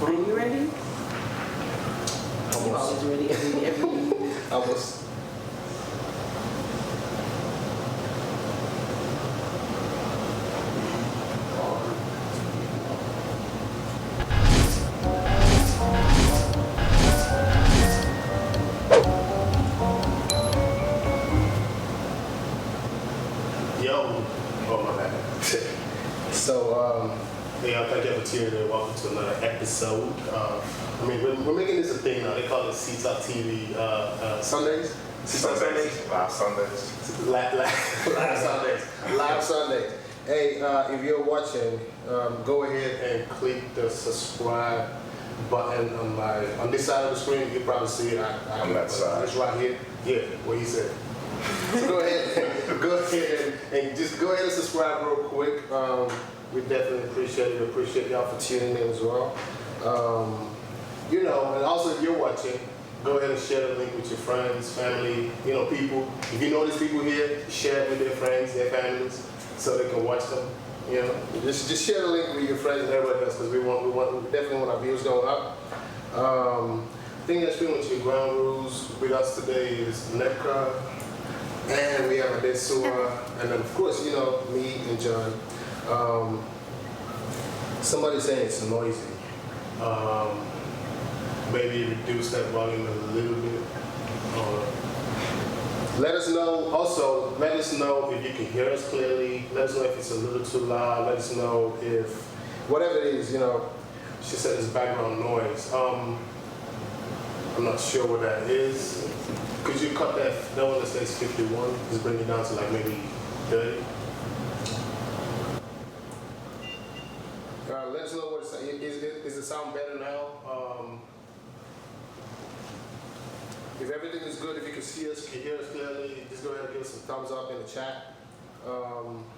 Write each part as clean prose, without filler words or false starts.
Are you ready? You're always ready every Almost. Yo, oh my bad. Yeah, thank you for tuning in. Welcome to another episode. We're making this a thing now. They call it cTalkTV Sundays. Sundays. Live Sundays. Live Sundays. Hey, if you're watching, go ahead and click the subscribe button on this side of the screen. You can probably see it. On that side. It's right here. Yeah, what he said. So go ahead and just go ahead and subscribe real quick. We definitely appreciate it. Appreciate y'all for tuning in as well. And also if you're watching, go ahead and share the link with your friends, family, people. If you know these people here, share it with their friends, their families, so they can watch them. Just share the link with your friends and everybody else, because we definitely want our views going up. Thing that's pretty much your ground rules with us today is Nebka, and we have Adesua, and then of course, me and John. Somebody saying it's noisy. Maybe reduce that volume a little bit. Let us know. Also, let us know if you can hear us clearly. Let us know if it's a little too loud. Let us know if whatever it is. She said it's background noise. I'm not sure what that is. Could you cut that one that says 51? Just bring it down to like maybe 30. Let us know what it's saying. Is it sound better now? If everything is good, if you can see us, can hear us clearly, just go ahead and give us some thumbs up in the chat.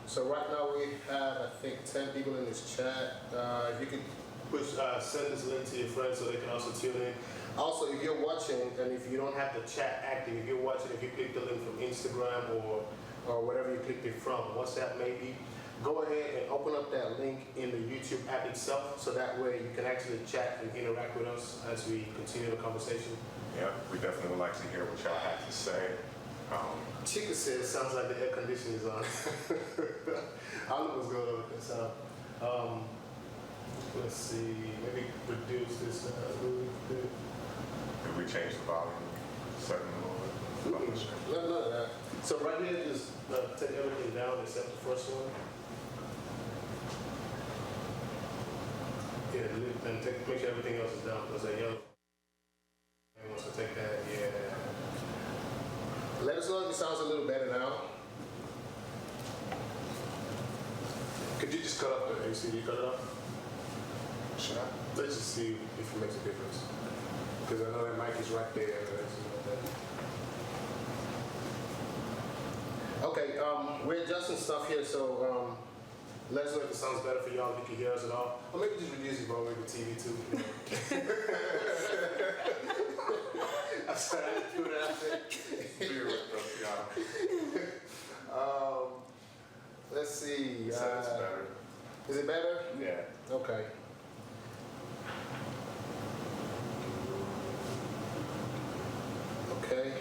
So right now we have, I think, 10 people in this chat. If you could send this link to your friends so they can also tune in. Also, if you're watching and if you don't have the chat active, if you're watching, if you click the link from Instagram or whatever you clicked it from, WhatsApp maybe, go ahead and open up that link in the YouTube app itself, so that way you can actually chat and interact with us as we continue the conversation. Yeah, we definitely would like to hear what y'all have to say. Chica says, sounds like the air conditioning is on. I don't know what's going on with this sound. Let's see, maybe reduce this a little bit. Did we change the volume? Certain little bit. None of that. So right here, just take everything down except the first one. Yeah, and make sure everything else is down, because that yellow wants to take that, yeah. Let us know if it sounds a little better now. Could you just cut up the AC? You cut it off? Should I? Let's just see if it makes a difference. Because I know that mic is right there. Okay, we're adjusting stuff here, so let us know if it sounds better for y'all, if you can hear us at all. Or maybe just reduce it while we're the TV too. I'm sorry, I didn't do that out there. Let's see. It's better. Is it better? Yeah. Okay. Okay.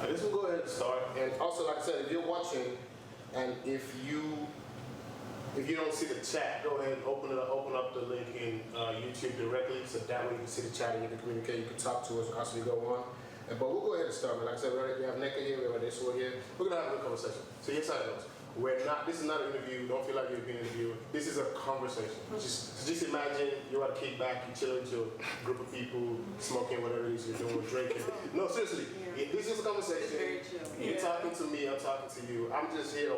I guess we'll go ahead and start. And also, like I said, if you're watching, and if you don't see the chat, go ahead and open up the link in YouTube directly, so that way you can see the chat and you can communicate, you can talk to us as we go on. But we'll go ahead and start. Like I said, we have Neka here, we have Adesua here. We're gonna have a good conversation. So here's how it goes. This is not an interview. Don't feel like you're being interviewed. This is a conversation. Just imagine you're at a kickback, you're chilling with your group of people, smoking whatever it is you're doing, drinking. No, seriously. Yeah. This is a conversation. You're talking to me, I'm talking to you.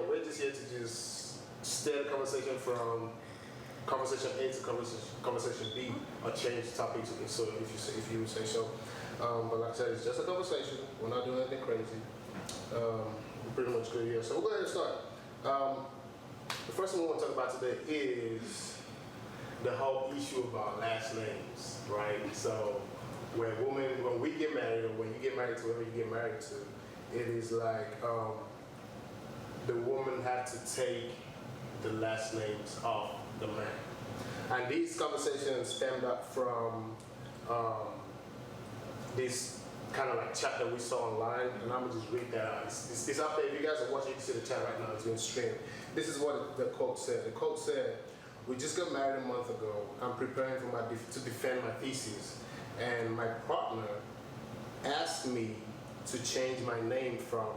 We're just here to just steer the conversation from conversation A to conversation B, or change topics, so if you would say so. But like I said, it's just a conversation. We're not doing anything crazy. We're pretty much good here. So we'll go ahead and start. The first thing we want to talk about today is the whole issue about last names, right? So when we get married, or when you get married to whoever you get married to, it is like the woman had to take the last names of the man. And these conversations stemmed up from this kind of like chat that we saw online, and I'm gonna just read that out. It's up there. If you guys are watching, you can see the chat right now. It's being streamed. This is what the quote said. The quote said, "We just got married a month ago. I'm preparing for to defend my thesis, and my partner asked me to change my name from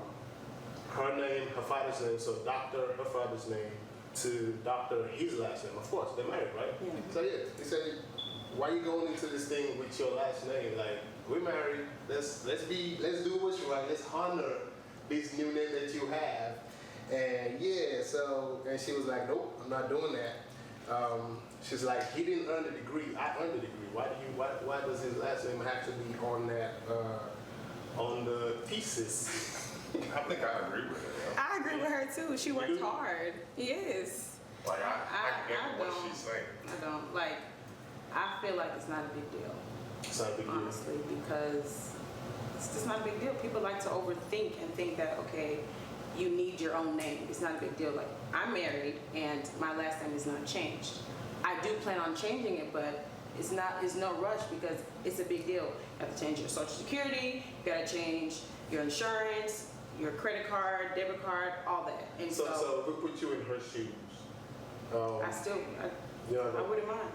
her name, her father's name, so Doctor, her father's name, to Doctor, his last name. Of course, they're married, right? Yeah. So yeah, he said, why are you going into this thing with your last name? Like, we're married. Let's do what's right. Let's honor this new name that you have. And yeah, so and she was like, nope, I'm not doing that. She's like, he didn't earn the degree. I earned the degree. Why does his last name have to be on that on the thesis? I think I agree with her. I agree with her too. She works hard. Yes. Like, I get what don't. she's saying. I don't like. I feel like it's not a big deal. It's not a big deal. Honestly, because it's just not a big deal. People like to overthink and think that, okay, you need your own name. It's not a big deal. Like, I'm married and my last name is not changed. I do plan on changing it, but it's no rush because it's a big deal. You have to change your social security, you gotta change your insurance, your credit card, debit card, all that. And So if we put you in her shoes, I wouldn't mind.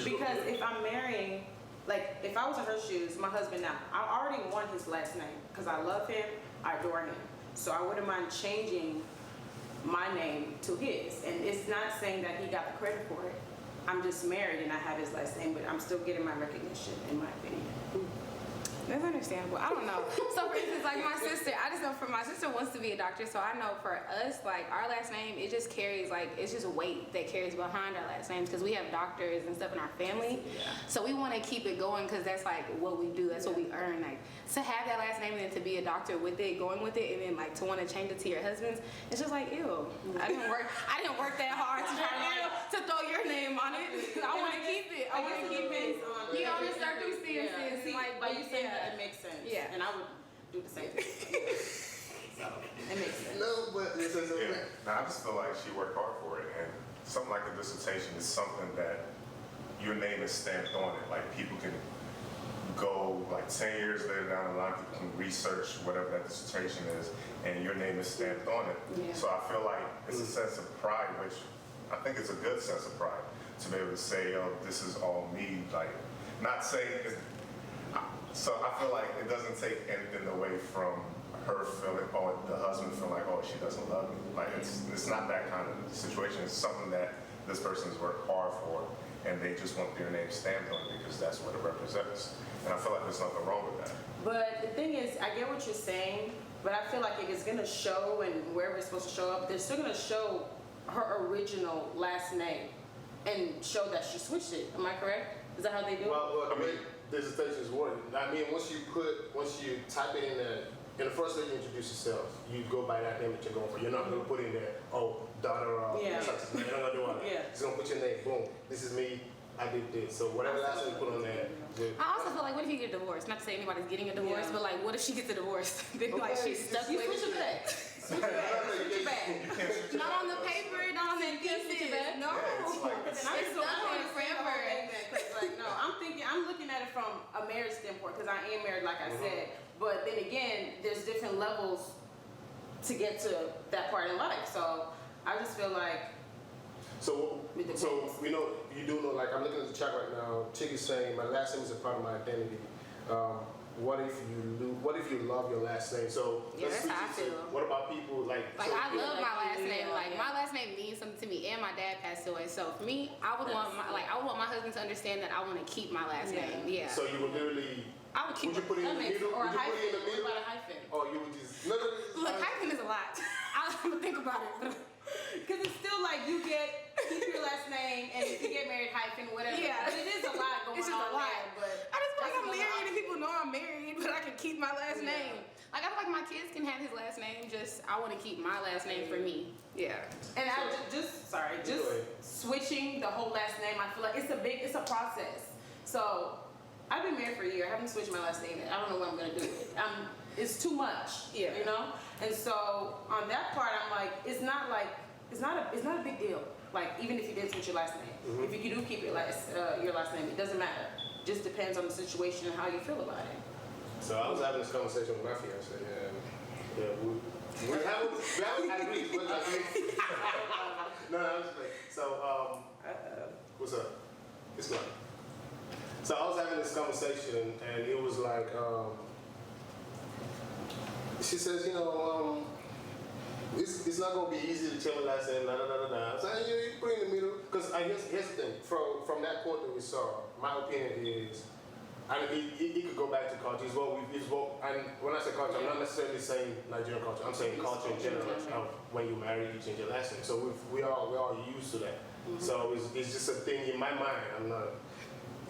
Because if I'm marrying, like if I was in her shoes, my husband now, I already want his last name because I love him, I adore him. So I wouldn't mind changing my name to his. And it's not saying that he got the credit for it. I'm just married and I have his last name, but I'm still getting my recognition, in my opinion. That's understandable. I don't know. So for instance, like my sister, I just know for my sister wants to be a doctor, so I know for us, like our last name, it just carries like, it's just weight that carries behind our last names because we have doctors and stuff in our family. Yeah. So we want to keep it going because that's like what we do. That's what we earn. Like to have that last name and then to be a doctor with it, going with it, and then like to want to change it to your husband's, it's just like ew. I didn't work that hard to try to like to throw your name on it. I want to keep it. I want to keep it. He on the circumstances. See, Like, by you saying yeah. that, it makes sense. Yeah. And I would do the same thing. So, it makes sense. no, but it's a Yeah. Now, I just feel like she worked hard for it, and something like a dissertation is something that your name is stamped on it. Like people can go like 10 years later down the line, people can research whatever that dissertation is, and your name is stamped on it. Yeah. So I feel like it's a sense of pride, which I think it's a good sense of pride to be able to say, oh, this is all me. Like, not saying it's, so I feel like it doesn't take anything away from her feeling, or the husband feeling like, oh, she doesn't love me. Like, it's not that kind of situation. It's something that this person's worked hard for, and they just want their name stamped on it because that's what it represents. And I feel like there's nothing wrong with that. But the thing is, I get what you're saying, but I feel like if it's gonna show and wherever it's supposed to show up, they're still gonna show her original last name and show that she switched it. Am I correct? Is that how they do it? Well, the way dissertations work, I mean, once you type it in the first thing you introduce yourself, you go by that name that you're going for. You're not going to put in there, oh, daughter of Yeah. such and such. You're not going to do all that. Yeah. Just going to put your name, boom, this is me, I did this. So whatever last name you put on there. I also feel like, what if you get a divorce? Not to say anybody's getting a divorce, Yeah. but like, what if she gets a divorce? Then like she's stuck You with switch it back. Switch it back. not on the paper, not on the thesis. No. And I'm It's still not trying on to frame the whole forever. thing back, 'cause, like, no, I'm looking at it from a marriage standpoint because I am married, like I said. But then again, there's different levels to get to that part in life. So I just feel like So It depends. we know, you do know, like I'm looking at the chat right now, Chick is saying, my last name is a part of my identity. What if you love your last name? So Yeah, let's that's how I switch it to, feel. what about people like Like so I love my last Yeah, name. Like yeah. my last name means something to me, and my dad passed away. So for me, I would want my husband to understand that I want to keep my last Yeah. name. Yeah. So you would literally, I would keep would you put it in that the makes middle? or a Would you put it in hyphen. the What middle? about a hyphen? Or you would just no. Look, hyphen is a lot. I'm gonna think about it. Because it's still like you keep your last name, and if you get married, hyphen, whatever. Yeah. But it is a lot going It's just on a lot. there. But I just feel like I'm that's married and another people know I'm married, but I can keep my last Yeah. name. Like I feel like my kids can have his last name. Just I want to keep my last name for me. Yeah. And I just Go ahead. switching the whole last name, I feel like it's a process. So I've been married for a year. I haven't switched my last name. I don't know what I'm gonna do with it. It's too much. Yeah. You know. And so on that part, I'm like, it's not a big deal. Like even if you did switch your last name, if you do keep your last name, it doesn't matter. Just depends on the situation and how you feel about it. So I was having this conversation with my fiance, and we haven't agreed. But no, I'm just like, so what's up? It's not. So I was having this conversation, and it was like, she says, it's not gonna be easy to change my last name, I said, you put it in the middle, because here's the thing. From that quote that we saw, my opinion is. And it could go back to culture. It's what and when I say culture, I'm not necessarily saying Nigerian culture. I'm saying culture in general. Of when you marry, you change your last name. So we're all used to that. So it's just a thing in my mind. I'm not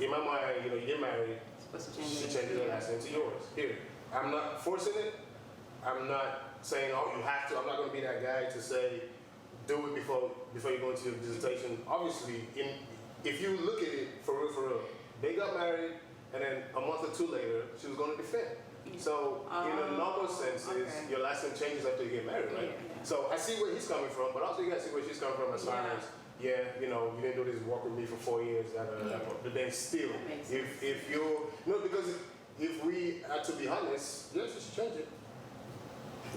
in my mind. You get married, she changes her last name to yours. Here, I'm not forcing it. I'm not saying you have to. I'm not going to be that guy to say do it before you go into your dissertation. Obviously, if you look at it for real, they got married. And then a month or two later, she was going to defend. So, in a normal sense, your last name changes after you get married, right? Yeah. So I see where he's coming from, but also you gotta see where she's coming from as far as, you didn't do this walk with me for 4 years, but then still, if you, because if we are to be honest, yes, she should change it.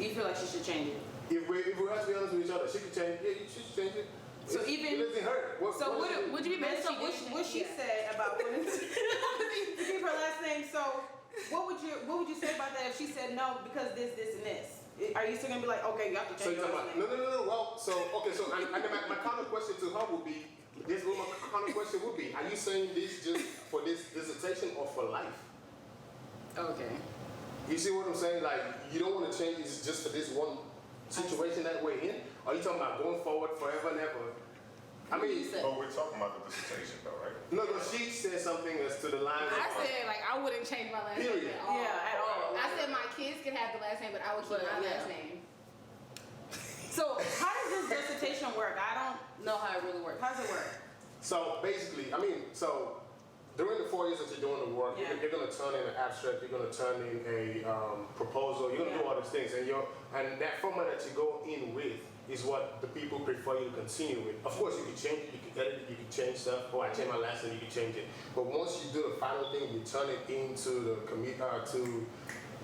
You feel like she should change it? If we have to be honest with each other, she could change it. She should change it. So it doesn't hurt. Would you be mad if what she said about wanting to keep her last name? So what would you say about that if she said no because this and this? Are you still gonna be like, okay, you have to change your last name? No. Well, so and my counter question to her would be, are you saying this just for this dissertation or for life? Okay. You see what I'm saying? Like you don't want to change this just for this one situation that we're in. Are you talking about going forward forever and ever? I mean, but we're talking about the dissertation though, right? No, she said something that's to the line. I said I wouldn't change my last name at all. Yeah, at all. I said my kids can have the last name, but I would keep my last name. So how does this dissertation work? I don't know how it really works. How does it work? So basically, during the 4 years that you're doing the work, you're going to turn in an abstract, you're going to turn in a proposal, you're going to do all these things, and that format that you go in with is what the people prefer you to continue with. Of course, you can change it, you can edit it, you can change stuff. Oh, I changed my last name, you can change it. But once you do the final thing, you turn it into the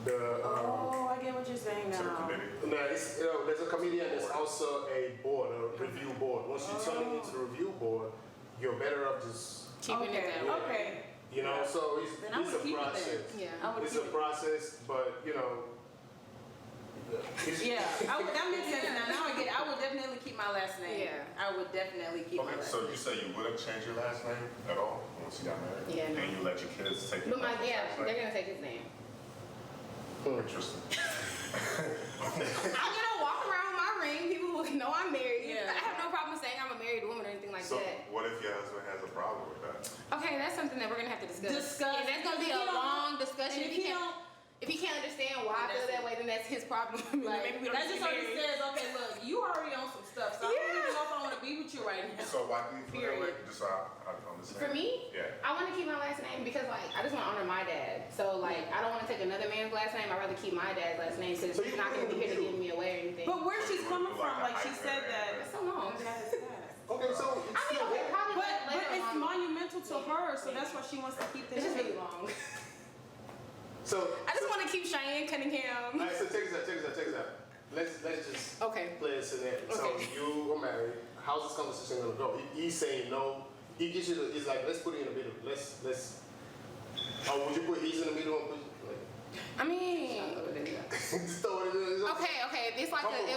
I get what you're saying now. To the committee. There's a committee and there's also a board, a review board. Once you turn it into the review board, you're better off just keeping it that way. Okay. So Then I it's would a keep it process. there. Yeah. It's a process, but that makes sense now. Now I get it. I would definitely keep my last name. Yeah. I would definitely keep my Okay, last so name. you say you wouldn't change your last name at all once you got married? Yeah, no. And you let your kids take your But last they're name? gonna take his name. Interesting. I'm gonna walk around with my ring. People will know I'm married. Yeah. I have no problem saying I'm a married woman or anything like So that. what if your husband has a problem with that? Okay, that's something that we're gonna have to discuss. Yeah, that's gonna be a long discussion. If he can't understand why I feel that way, then that's his problem. Maybe we don't That need just to be already married. says, okay, look, you already on some stuff, so I don't even know if I want to be with you right now. So why do you feel that way? Period. Just so I understand. For me, Yeah. I want to keep my last name because I just want to honor my dad. So I don't want to take another man's last name. I'd rather keep my dad's last name because he's not going to be here to give me away or anything. But where she's coming from, like she said that. That's so long. Okay, so it's still there. Probably But later it's on. monumental to her, so that's why she wants to keep the It's just really name. long. So I just want to keep Cheyenne Cunningham. Alright, so check this out. Let's just Okay. play a scenario. So Okay. you are married. How's this conversation gonna go? He's saying no. He gives you he's like, let's put it in the middle. Let's. Would you put he's in the middle? And put, I mean, just throw it in. okay. If it's like Compromise.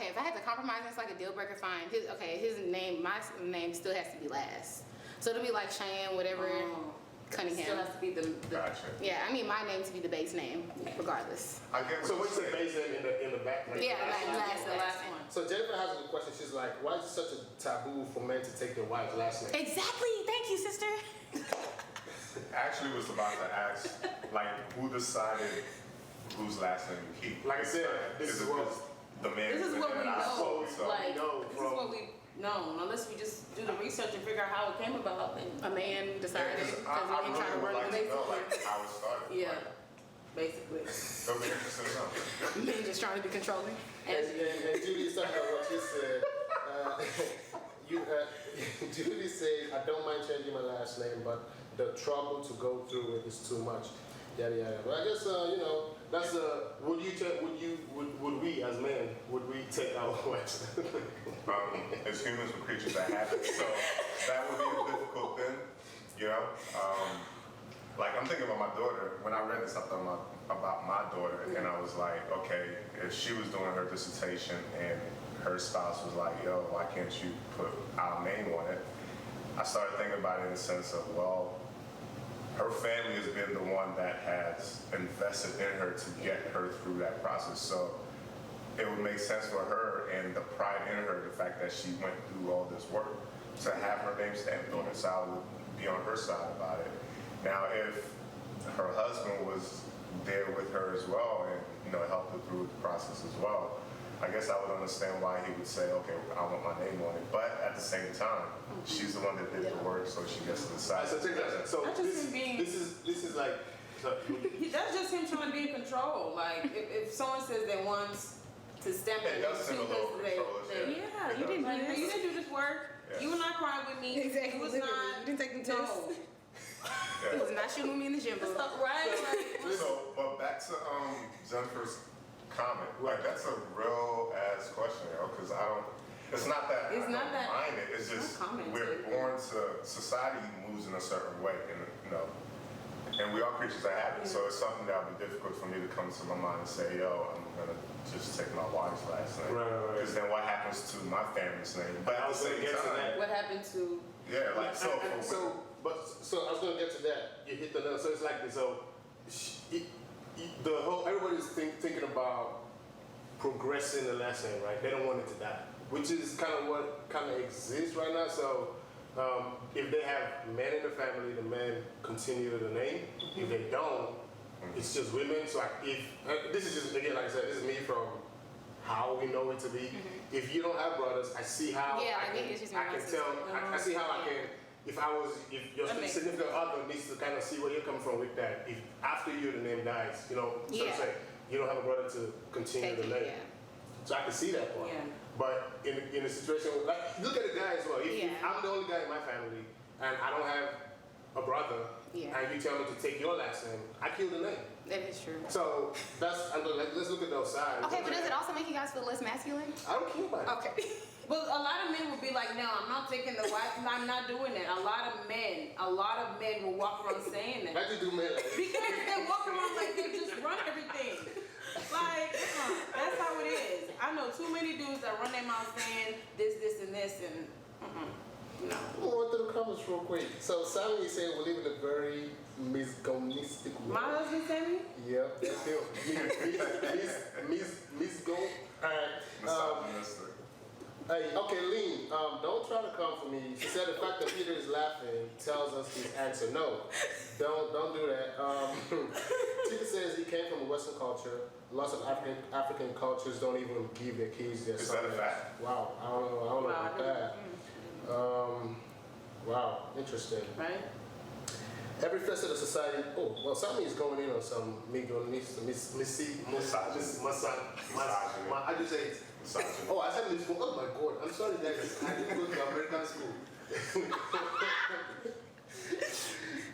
if I had to compromise, it's like a deal breaker. Fine. His name, my name still has to be last. So it'll be like Cheyenne, whatever. Cunningham. Still has to be the Gotcha. Yeah, I need my name to be the base name, regardless. I get So what what's you're the saying. base name in the back? Like, Yeah, the last one. So Jennifer has a question. She's like, why is it such a taboo for men to take their wife's last name? Exactly. Thank you, sister. I actually was about to ask, like, who decided whose last name you keep? Like I said, this is what the man. This is what we know. So, Like, know this is from- what we know. Unless we just do the research and figure out how it came about. And A man decided because I he really trying to would run like the to know, like, how it started. yeah, Like, basically. it'll be interesting to know. men just trying to be controlling. And Judy, talking about what you said. Judy says, I don't mind changing my last name, but the trouble to go through it is too much. Yada yada. But I guess that's would we as men take our wives? As humans, we're creatures that habit, so that would be a difficult thing, you know. Like I'm thinking about my daughter. When I read this, I thought about my daughter, and I was like, okay, if she was doing her dissertation and her spouse was like, yo, why can't you put our name on it? I started thinking about it in the sense of, well, her family has been the one that has invested in her to get her through that process. So it would make sense for her and the pride in her, the fact that she went through all this work, to have her name stamped on it. So I would be on her side about it. Now, if her husband was there with her as well and helped her through the process as well, I guess I would understand why he would say, okay, I want my name on it. But at the same time, she's the one that did the work, so she gets to decide. So That's just him being. this is like. That's just him trying to be in control. Like if someone says they want to stamp It does seem a little controller's, yeah, It you didn't does. do this. You didn't do this work. Yeah. You were not crying with me. Exactly. You was Literally. not. You didn't take the No. test. Yeah. He was not shooting me in the gym, boo. Right. So, but back to Jennifer's comment. Like that's a real ass question, because I don't. It's not that It's I not don't that- mind it. It's just no comment. we're born to society moves in a certain way, and we are creatures that habit. So it's something that would be difficult for me to come to my mind and say, yo, I'm gonna just take my wife's last name. Right. Because then what happens to my family's name? But at the same time, What happened to? yeah, like so. So I was gonna get to that. You hit the nail. So it's like this. So everybody's thinking about progressing the last name, right? They don't want it to die, which is kind of what kind of exists right now. So if they have men in the family, the men continue the name. If they don't, it's just women. So if this is just again, like I said, this is me from how we know it to be. If you don't have brothers, I see how I can tell. I see how I can. If your That makes significant other needs to kind of see where you're coming from with that. If after you the name dies, so Yeah. to say, you don't have a brother to continue the name. So I can see that part. Yeah. But in a situation like look at the guy as well. If I'm the only guy in my family and I don't have a brother, and you tell me to take your last name, I kill the name. That is true. So let's look at those sides. Okay, but does it also make you guys feel less masculine? I don't care about it. Okay. But a lot of men will be like, no, I'm not taking the wife. I'm not doing that. A lot of men will walk around saying that. Why do you do men like Because they walk around like they just run everything. Like, that's how it is. I know too many dudes that run their mouth saying this, and this, and no. I'm going through the comments real quick. So Sammy is saying we live in a very misogynistic world. My husband said me? Yep, that's him. Misgo. Alright. Hey, okay, Lean, don't try to come for me. She said the fact that Peter is laughing tells us his answer. No, don't do that. Tika says he came from a Western culture. Lots of African cultures don't even give their kids their Is that a fact? Wow, I don't know about that. Wow, interesting. Right? Every facet of society. Oh, well, Sammy is going in on some misogyny. I just say it. Oh, I said this. Oh my God! I'm sorry, guys. I didn't go to American school.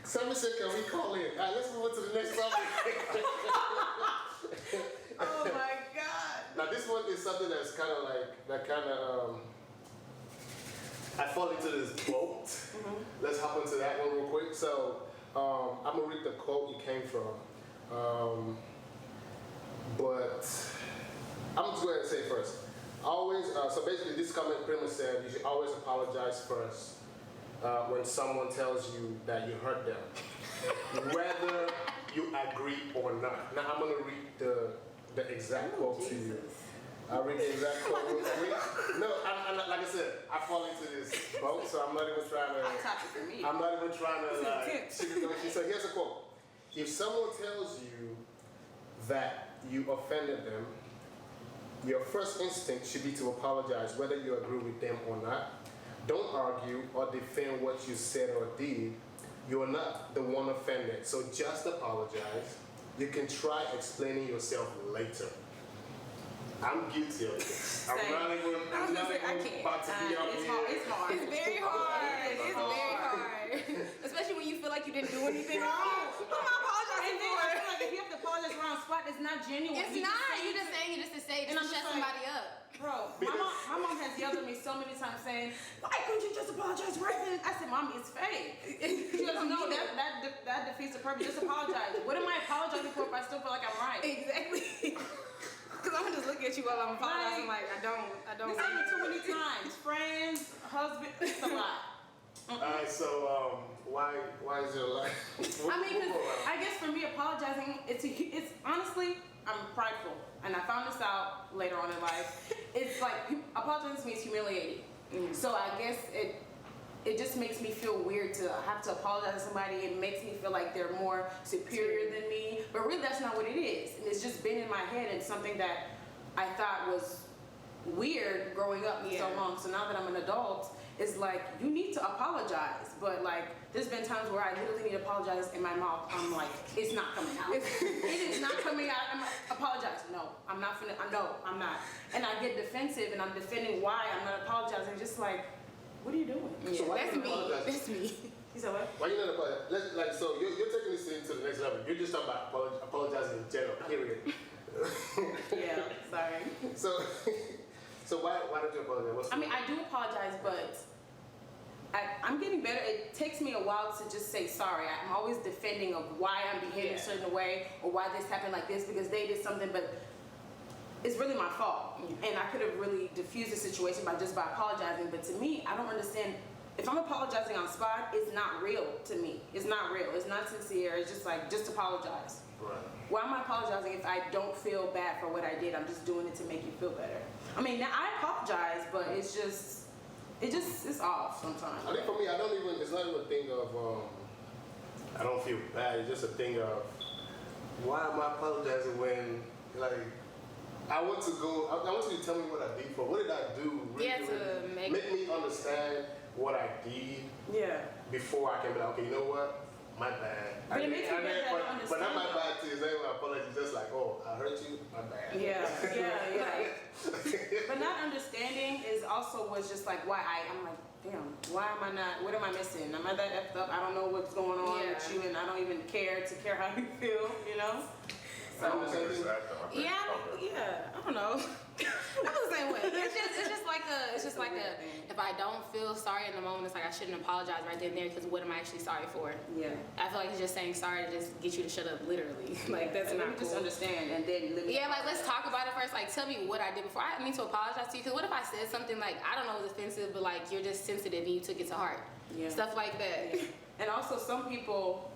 Sammy said, "Can we call in?" All right, let's move on to the next topic. Oh my God. Now, this one is something that's kind of like I fall into this quote. Let's hop into that one real quick. So, I'm gonna read the quote it came from, but I'm just going to say first. Always. So basically, this comment pretty much said you should always apologize first when someone tells you that you hurt them, whether you agree or not. Now I'm going to read the exact quote to you. I'll read the exact quote real quick. No, I'm not, like I said, I fall into this boat, so I'm not even trying to. I'm not even trying to sugarcoat you. So here's a quote: if someone tells you that you offended them, your first instinct should be to apologize, whether you agree with them or not. Don't argue or defend what you said or did. You're not the one offended, so just apologize. You can try explaining yourself later. I'm guilty of this. I'm Same. not even about to be out It's here. hard. It's hard. It's very hard. It's very hard. Especially when you feel like you didn't do anything wrong. Who am I apologizing And then for? I feel like if you have to apologize around spot, it's not genuine. It's not. You're just saying it just to say, just to shut somebody up. Bro, my mom has yelled at me so many times saying, why couldn't you just apologize right then? I said, Mommy, it's fake. She goes, no, that defeats the purpose. Just apologize. What am I apologizing for if I still feel like I'm right? Exactly. Because I'm gonna just look at you while I'm apologizing like, I don't. It's happened too many times. Friends, husband, it's a lot. Alright, so why is your life? I mean, because I guess for me, apologizing, it's honestly, I'm prideful. And I found this out later on in life. It's like, apologizing to me is humiliating. So I guess it just makes me feel weird to have to apologize to somebody. It makes me feel like they're more superior than me. But really, that's not what it is. And it's just been in my head and something that I thought was weird growing up for so long. So now that I'm an adult, it's like, you need to apologize. But like, there's been times where I literally need to apologize in my mouth. I'm like, it's not coming out. It is not coming out. I'm like, apologize. No, I'm not finna, no, I'm not. And I get defensive and I'm defending why I'm not apologizing. Just like, what are you doing? So why That's you me. apologize? That's me. He said what? Why you not apologize? So you're taking this thing to the next level. You're just talking about apologizing in general, period. Yeah, sorry. So why don't you apologize? I mean, I do apologize, but I'm getting better. It takes me a while to just say sorry. I'm always defending of why I'm behaving a certain way or why this happened like this because they did something, but it's really my fault. And I could have really diffused the situation by apologizing. But to me, I don't understand. If I'm apologizing on spot, it's not real to me. It's not real. It's not sincere. It's just like, just apologize. Right. Why am I apologizing if I don't feel bad for what I did? I'm just doing it to make you feel better. I mean, now I apologize, but it's off sometimes. I think for me, it's not even a thing of, I don't feel bad. It's just a thing of, why am I apologizing when, like, I want you to tell me what I did for. What did I do? To make me understand what I did Yeah. before I can be like, okay, you know what? My bad. But it makes me better to But understand. not my bad too. It's not even my apology. It's just like, oh, I hurt you. My bad. Yeah. But not understanding was just like why I'm like, damn, why am I not, what am I missing? Am I that effed up? I don't know what's going on with you and I don't even care how you feel, you know? So, I don't know. I feel the same way. It's just like a. If I don't feel sorry in the moment, it's like I shouldn't apologize right then and there because what am I actually sorry for? Yeah. I feel like it's just saying sorry to just get you to shut up, literally. Like that's and not let me cool. just understand and then let me. Yeah, like let's talk about it first. Like tell me what I did before I mean to apologize to you. Because what if I said something like I don't know was offensive, but like you're just sensitive and you took it to heart. Yeah. Stuff like that. Yeah. And also some people,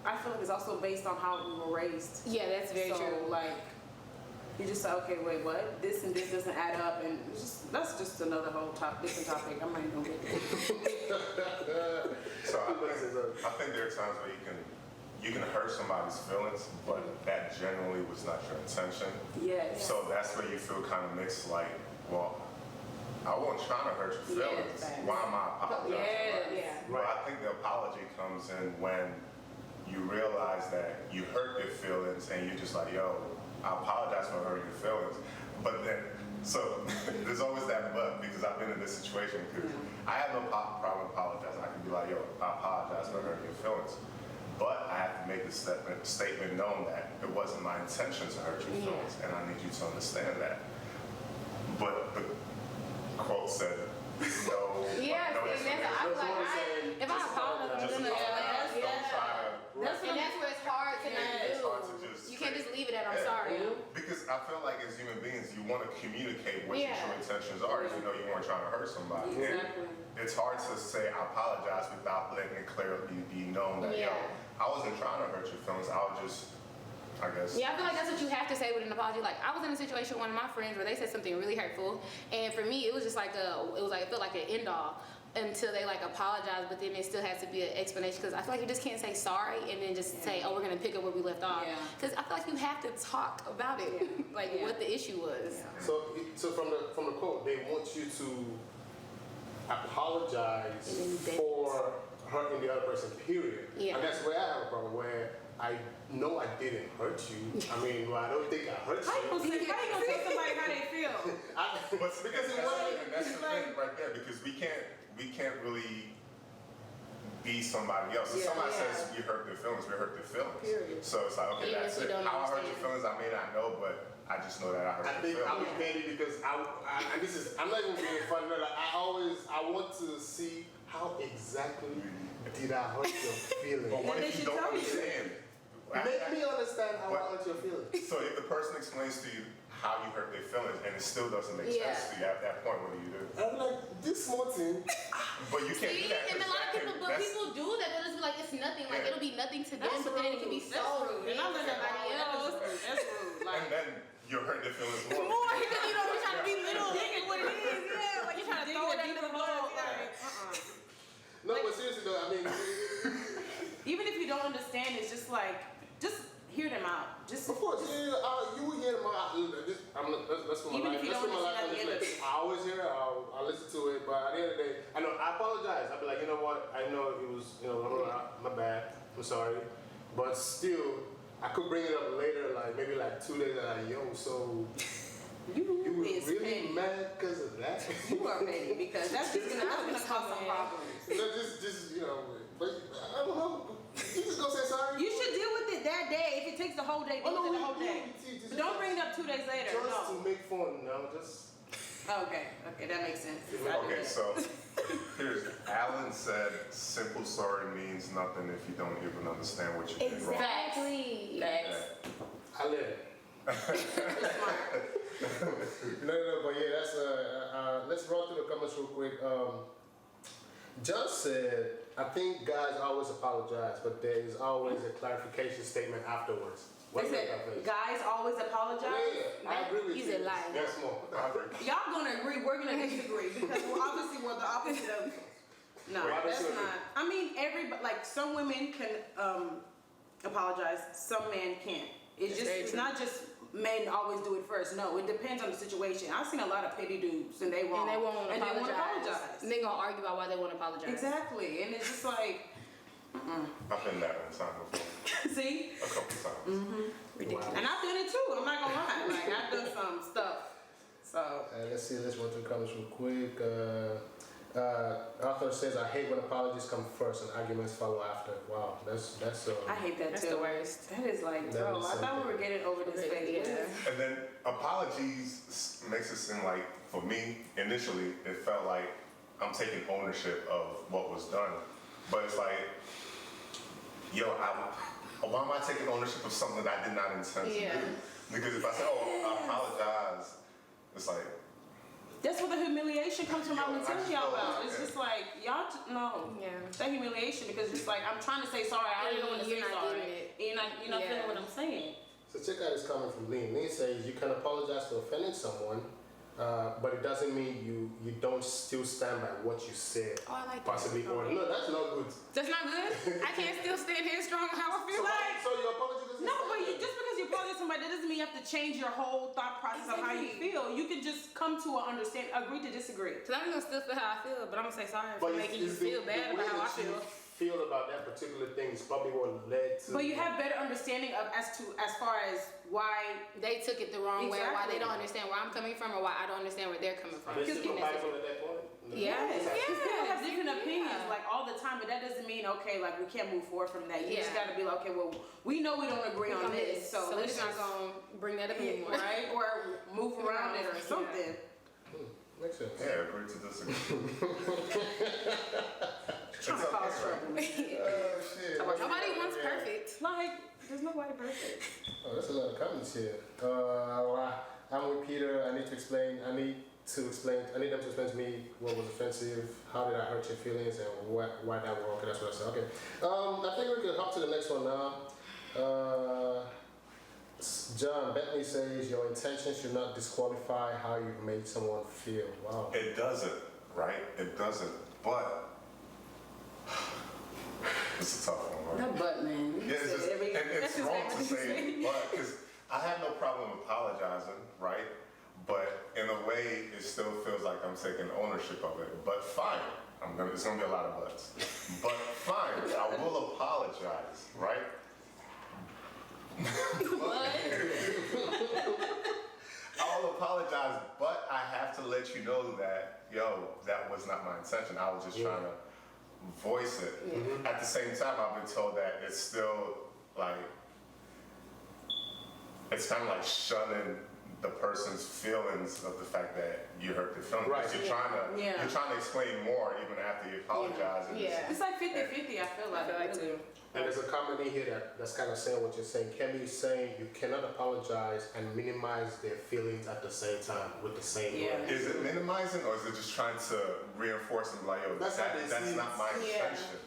I feel like it's also based on how we were raised. Yeah, that's very true. Like, you just say, okay, wait, what? This and this doesn't add up, and that's just another whole different topic. I'm not even gonna get there. So I think there are times where you can hurt somebody's feelings, but that generally was not your intention. Yes. So that's where you feel kind of mixed, like, well, I wasn't trying to hurt your feelings. Yes. Why am I apologizing? Yeah. But I think the apology comes in when you realize that you hurt your feelings and you're just like, yo, I apologize for hurting your feelings. But then, so there's always that but because I've been in this situation because I have no problem apologizing. I can be like, yo, I apologize for hurting your feelings. But I have to make the statement known that it wasn't my intention to hurt your feelings and I need you to understand that. But the quote said, no. Yeah, no I'm like, if I apologize, I'm gonna and that's where it's hard to not do. It's hard to just you can't just leave it at I'm sorry. Because I feel like as human beings, you want to communicate what your true intentions are. You know, you weren't trying to hurt somebody. Exactly. And it's hard to say I apologize without letting it clearly be known that yo, I wasn't trying to hurt your feelings. I was just, I guess. Yeah, I feel like that's what you have to say with an apology. Like I was in a situation with one of my friends where they said something really hurtful, and for me it was just like it felt like an end all until they like apologize, but then it still has to be an explanation because I feel like you just can't say sorry and then just say, oh, we're gonna pick up where we left off. Because I feel like you have to talk about it, like what the issue was. So from the quote, they want you to apologize for hurting the other person, period. Yeah. And that's where I have a problem, where I know I didn't hurt you. I mean, well, I don't think I hurt How you you. gonna tell somebody how they feel? But Because it that's, wasn't. and that's the thing right there, because we can't really be somebody else. If Yeah, somebody yeah. says we hurt their feelings, we hurt their feelings. Period. So it's like, okay, Even that's if it. you don't How I hurt your understand. feelings, I may not know, but I just know that I hurt I your think I feelings. was petty because and this is, I'm not even being funny, but I want to see how exactly did I hurt your feelings. But what Then if they you should don't tell you. understand? Make me understand how I hurt your feelings. So if the person explains to you how you hurt their feelings and it still doesn't make Yeah. sense to you at that point, what do you do? I'm like, this small thing. But you can't See, do that. and a 'cause lot of that people, can- but that's- people do that. They'll just be like, it's nothing. Like Yeah. it'll be nothing to them, That's but then it can be rude. so That's rude. big And I'm to not gonna somebody lie, else. that's rude. And Like, then you're hurting their feelings more. More because you know we're trying to be little. digging what it is, yeah. Like You're trying to digging throw a it under deeper the hole. bus, Like, No, but seriously though, I mean, even if you don't understand, it's just like, just hear them out. Just of course, you will hear my. Let's put my Even life. if you Let's don't put my life on understand at the end of this. it. I always hear it. I'll listen to it, but at the end of the day, I know I apologize. I'll be like, you know what? I know it was, my bad. I'm sorry, but still, I could bring it up later, like maybe like 2 days. Like, yo, so you were is really petty. mad because of that? You are petty because that's just gonna cause some problems. Just but I don't know. You just gonna say sorry? You should deal with it that day. If it takes the whole day, deal with it the whole day. But don't bring it up 2 days later. Just No. to make fun, no, just. Okay, that makes sense. I do Okay, that. so here's Alan said, simple sorry means nothing if you don't even understand what you did wrong. Exactly. Facts. I live it. You're smart. No, but yeah, that's let's run through the comments real quick. John said, I think guys always apologize, but there is always a clarification statement afterwards. They What said about that? guys always apologize. Yeah, I agree with He's you. a liar. Yes, more. I agree. Y'all gonna agree, we're gonna disagree because we're the opposite of. No, Why that's disagree? not. I mean, everybody, like some women can apologize, some men can't. That's very It's true. not just men always do it first. No, it depends on the situation. I've seen a lot of petty dudes and they won't. And they won't and apologize. They won't apologize. And they gonna argue about why they won't apologize. Exactly, and it's just like, I've been that one time before, see, a couple times. Ridiculous. and I've done it too. I'm not gonna lie. Like I've done some stuff. So Let's see, let's run through the comments real quick. Arthur says, I hate when apologies come first and arguments follow after. Wow, that's I hate that That's too. the worst. That is like, That bro, is I thought something. we were getting over this phase. Yeah. And then apologies makes it seem like, for me, initially, it felt like I'm taking ownership of what was done. But it's like, yo, why am I taking ownership of something that I did not intend to Yeah. do? Because if I say, I apologize, it's like, That's what the humiliation comes from. I've been I telling just y'all feel about. like It's that. just like y'all no. Yeah. That humiliation because it's like I'm trying to say sorry. I already know when to say You're not sorry. getting it. And you're not Yeah. feeling what I'm saying. So check out this comment from Lean. Lean says, you can apologize for offending someone, but it doesn't mean you don't still stand by what you said. Oh, I like that. Possibly or no, that's not good. That's not good. I can't still stand here strong how I feel like. So your apology doesn't No, stand but there. just because you apologize to somebody, that doesn't mean you have to change your whole thought process of how you Exactly. feel. You can just come to an understanding, agree to disagree. Cause I'm gonna still feel how I feel, but I'm gonna say sorry for But making you it's feel the bad way about how I that you feel. feel about that particular thing is probably what led to. But you have better understanding of as far as why. They took it the wrong way, or why they Exactly. don't understand where I'm coming from, or why I don't understand where they're coming from. Are they still And that's it. compatible at that point? Yes. Because people have different Yeah. opinions like all the time, but that doesn't mean okay, like we can't move forward from that. You just Yeah. gotta be like, okay, well, we know we don't agree on this, so we're let's just not just gonna bring that up anymore. right or move around it or Yeah. something. Makes sense. yeah, agree to disagree. Trying to cause trouble. Oh shit. Nobody wants Yeah. perfect. Like, there's nobody perfect. Oh, there's a lot of comments here. I'm with Peter. I need them to explain to me what was offensive, how did I hurt your feelings, and why that was wrong. Okay, that's what I said. Okay. I think we can hop to the next one now. John Bentley says your intention should not disqualify how you've made someone feel. Wow. It doesn't, right? It doesn't. But it's a tough one, right? That butt, man. Yeah, it's just, and it's that's his wrong to favorite say thing. but, because I have no problem apologizing, right? But in a way, it still feels like I'm taking ownership of it. But fine, it's gonna be a lot of buts. But fine, I will apologize, right? that was not my intention. I was just Yeah. trying to voice it. At the same time, I've been told that it's still like, it's kind of like shunning the person's feelings of the fact that you hurt their feelings. Right. Because Yeah. you're trying to explain more even after you apologize. And Yeah. It's like 50-50, I feel like. too. And there's a comment in here that's kind of saying what you're saying. Kemi is saying you cannot apologize and minimize their feelings at the same time with the same Yeah. word. Is it minimizing or is it just trying to reinforce them like, yo, That's how they that's see not it. my Yeah. intention,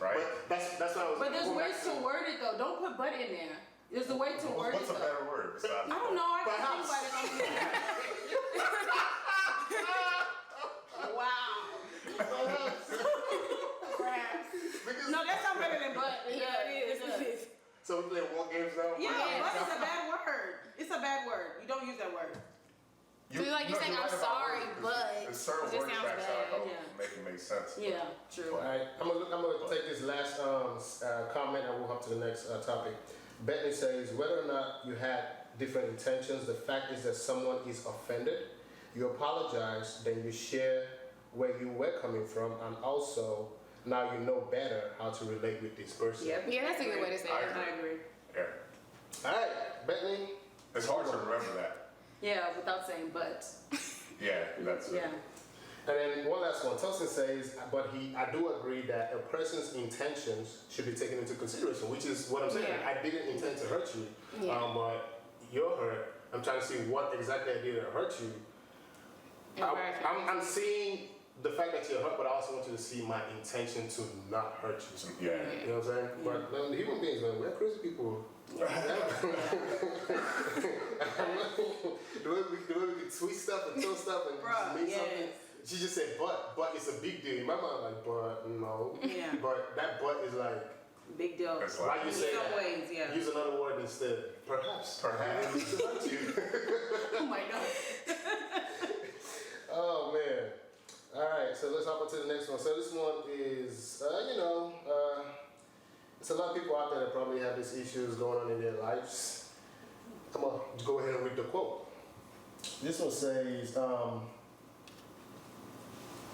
right? But that's what I was. But there's going ways back to word it though. Don't put but in there. There's a way to word What's it a though. better word besides? I don't know. I can't Perhaps. think about it. Wow. Because, No, that sounds better than but. Yeah, it is. so we play war games now. Yeah, Yeah. but it's a bad word. It's a bad word. You don't use that word. So you're saying, you're I'm right about sorry, words, 'cause but there's certain it just word sounds tracks that bad, help yeah. make it make sense. Yeah, true. All right, I'm gonna take this last comment and we'll hop to the next topic. Bethany says, whether or not you had different intentions, the fact is that someone is offended. You apologize, then you share where you were coming from, and also now you know better how to relate with this person. Yep. Yeah, that's a good way to say I it. I agree. Yeah. All right, Bethany. It's hard to remember that. Yeah, without saying but. Yeah, that's it. Yeah. And then one last one. Tosin says, I do agree that a person's intentions should be taken into consideration, which is what I'm saying. Yeah. I didn't intend to hurt you, Yeah. but you're hurt. I'm trying to see what exactly I did to hurt you. I'm seeing the fact that you're hurt, but I also want you to see my intention to not hurt you. Yeah. You know what I'm saying? But man, human beings, man, we're crazy people. the way we can tweet stuff and tell stuff and Bruh, just mean yes. something. She just said, but it's a big deal. In my mind, like, but no. Yeah. But that but is like, Big deal. It's why like, you In say some that? ways, yeah. Use another word instead. Perhaps. Perhaps. I didn't mean to hurt you. Oh my God. Oh man. All right, so let's hop on to the next one. So this one is, there's a lot of people out there that probably have these issues going on in their lives. Come on, go ahead and read the quote. This one says,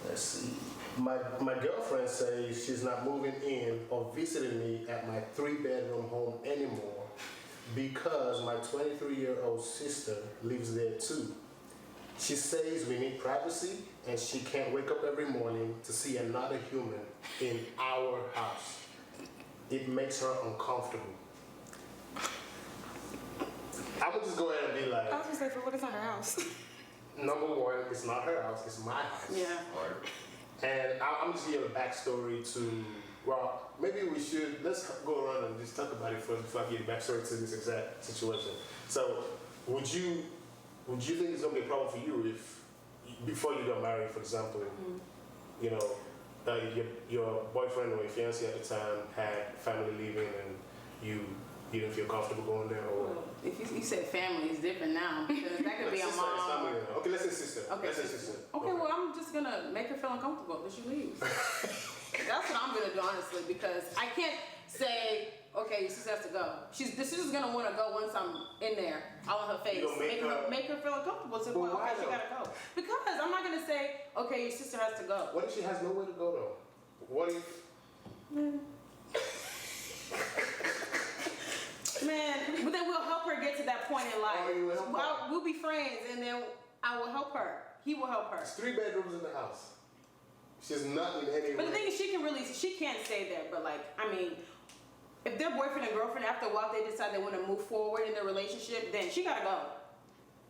let's see. My girlfriend says she's not moving in or visiting me at my 3-bedroom home anymore because my 23-year-old sister lives there too. She says we need privacy and she can't wake up every morning to see another human in our house. It makes her uncomfortable. I would just go ahead and be like, I was gonna say, for what is on her house? number one, it's not her house, it's my house. Yeah. Right. And I'm just giving a backstory to, well, maybe we should, let's go around and just talk about it first before I give a backstory to this exact situation. So, would you think it's gonna be a problem for you if, before you got married, for example, you know, your boyfriend or your fiancé at the time had family living and you didn't feel comfortable going there, or? Well, if you said family, it's different now. Because that could be a Sister, it's mom. family then. Okay, let's say sister. Okay, Let's say sister. sister. Okay, well, I'm just gonna make her feel uncomfortable that she leaves. That's what I'm gonna do, honestly, because I can't say, okay, your sister has to go. The sister's gonna want to go once I'm in there, all in her face, You gonna make her- feel uncomfortable. To the But point, why okay, she though? gotta go. Because I'm not gonna say, okay, your sister has to go. What if she has nowhere to go though? What if? Man, but then we'll help her get to that point in life. Oh, you will help her? Well, we'll be friends, and then I will help her. He will help her. There's 3 bedrooms in the house. She's not in any But the way. thing is, she can't stay there. But like, I mean, if they're boyfriend and girlfriend, after a while they decide they want to move forward in their relationship, then she gotta go.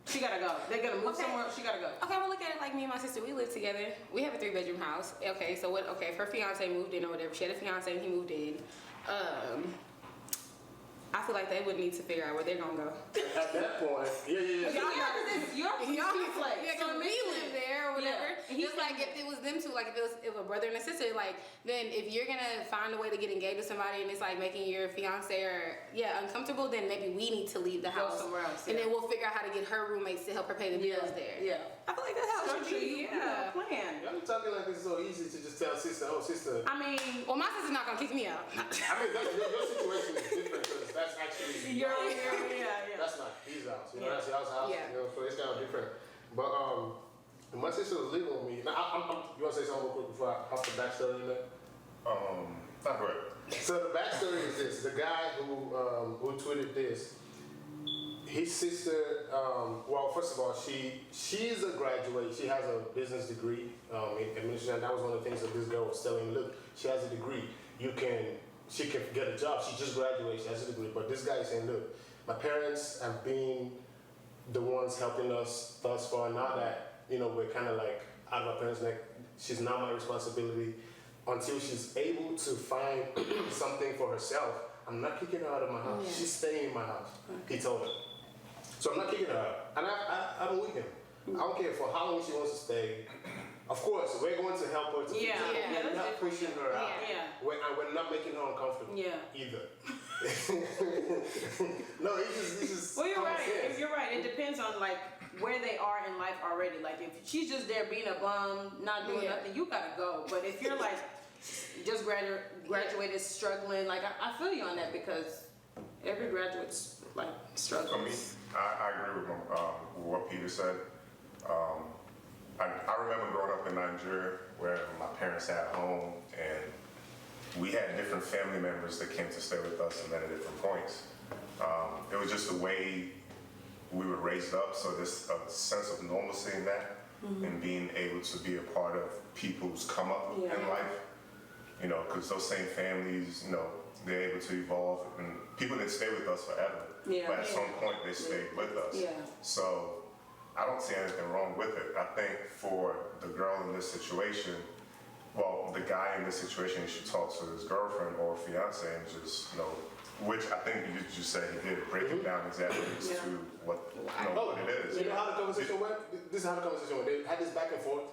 She gotta go. They're gonna move Okay. somewhere. She gotta go. Okay, I'm gonna look at it like me and my sister. We live together. We have a 3-bedroom house. Okay, so what? Okay, if her fiance moved in or whatever, she had a fiance and he moved in. I feel like they would need to figure out where they're gonna go. At that point, yeah. Yeah, because it's your place. Yeah, So because it we makes live sense. there or whatever. Yeah, and he's Just like if it was them two, like if a brother and a sister, like then if you're gonna find a way to get engaged with somebody and it's like making your fiance or uncomfortable, then maybe we need to leave the Go house somewhere else, and yeah. then we'll figure out how to get her roommates to help her pay the bills there. Yeah. I feel like that's how it should Structure, be. you have a Yeah. plan. I'm talking like it's so easy to just tell sister, oh sister. I mean, Well, my sister's not gonna kick me out. I mean, your situation is different because that's actually yeah. that's not his house. You know, Yeah. that's y'all's house. Yeah. You know, so it's kind of different. But my sister was living with me. Now, you want to say something real quick before I hop the backstory in there? Not good. So the backstory is this: the guy who tweeted this, his sister. Well, first of all, she's a graduate. She has a business degree in administration. That was one of the things that this girl was telling me. Look, she has a degree. She can get a job. She just graduated. She has a degree. But this guy is saying, look, my parents have been the ones helping us thus far. Now that we're kind of like out of our parents' neck, she's now my responsibility. Until she's able to find something for herself, I'm not kicking her out of my house. Yeah. She's staying in my house. He told her. So I'm not kicking her out. And I'm with him. I don't care for how long she wants to stay. Of course, we're going to help her to Yeah. fix it. Yeah, We're that's not pushing her out. Yeah. We're not making her uncomfortable Yeah. either. No, it's just Well, you're common right. sense. You're right. It depends on like where they are in life already. Like if she's just there being a bum, not doing Yeah. nothing, you gotta go. But if you're like just graduated, struggling, like I feel you on that because every graduate's like struggling. For me, I agree with what Peter said. I remember growing up in Nigeria where my parents had a home and we had different family members that came to stay with us and at different points. It was just the way we were raised up, so there's a sense of normalcy in that and being able to be a part of people's come up Yeah. in life. Because those same families, they're able to evolve and people didn't stay with us forever. Yeah. But at some point they stayed with us. Yeah. So I don't see anything wrong with it. I think for the girl in this situation, well, the guy in this situation, he should talk to his girlfriend or fiance and just, which I think you just said he did, break it down exactly as Yeah. to what it is. You know how the conversation went? This is how the conversation went. They had this back and forth,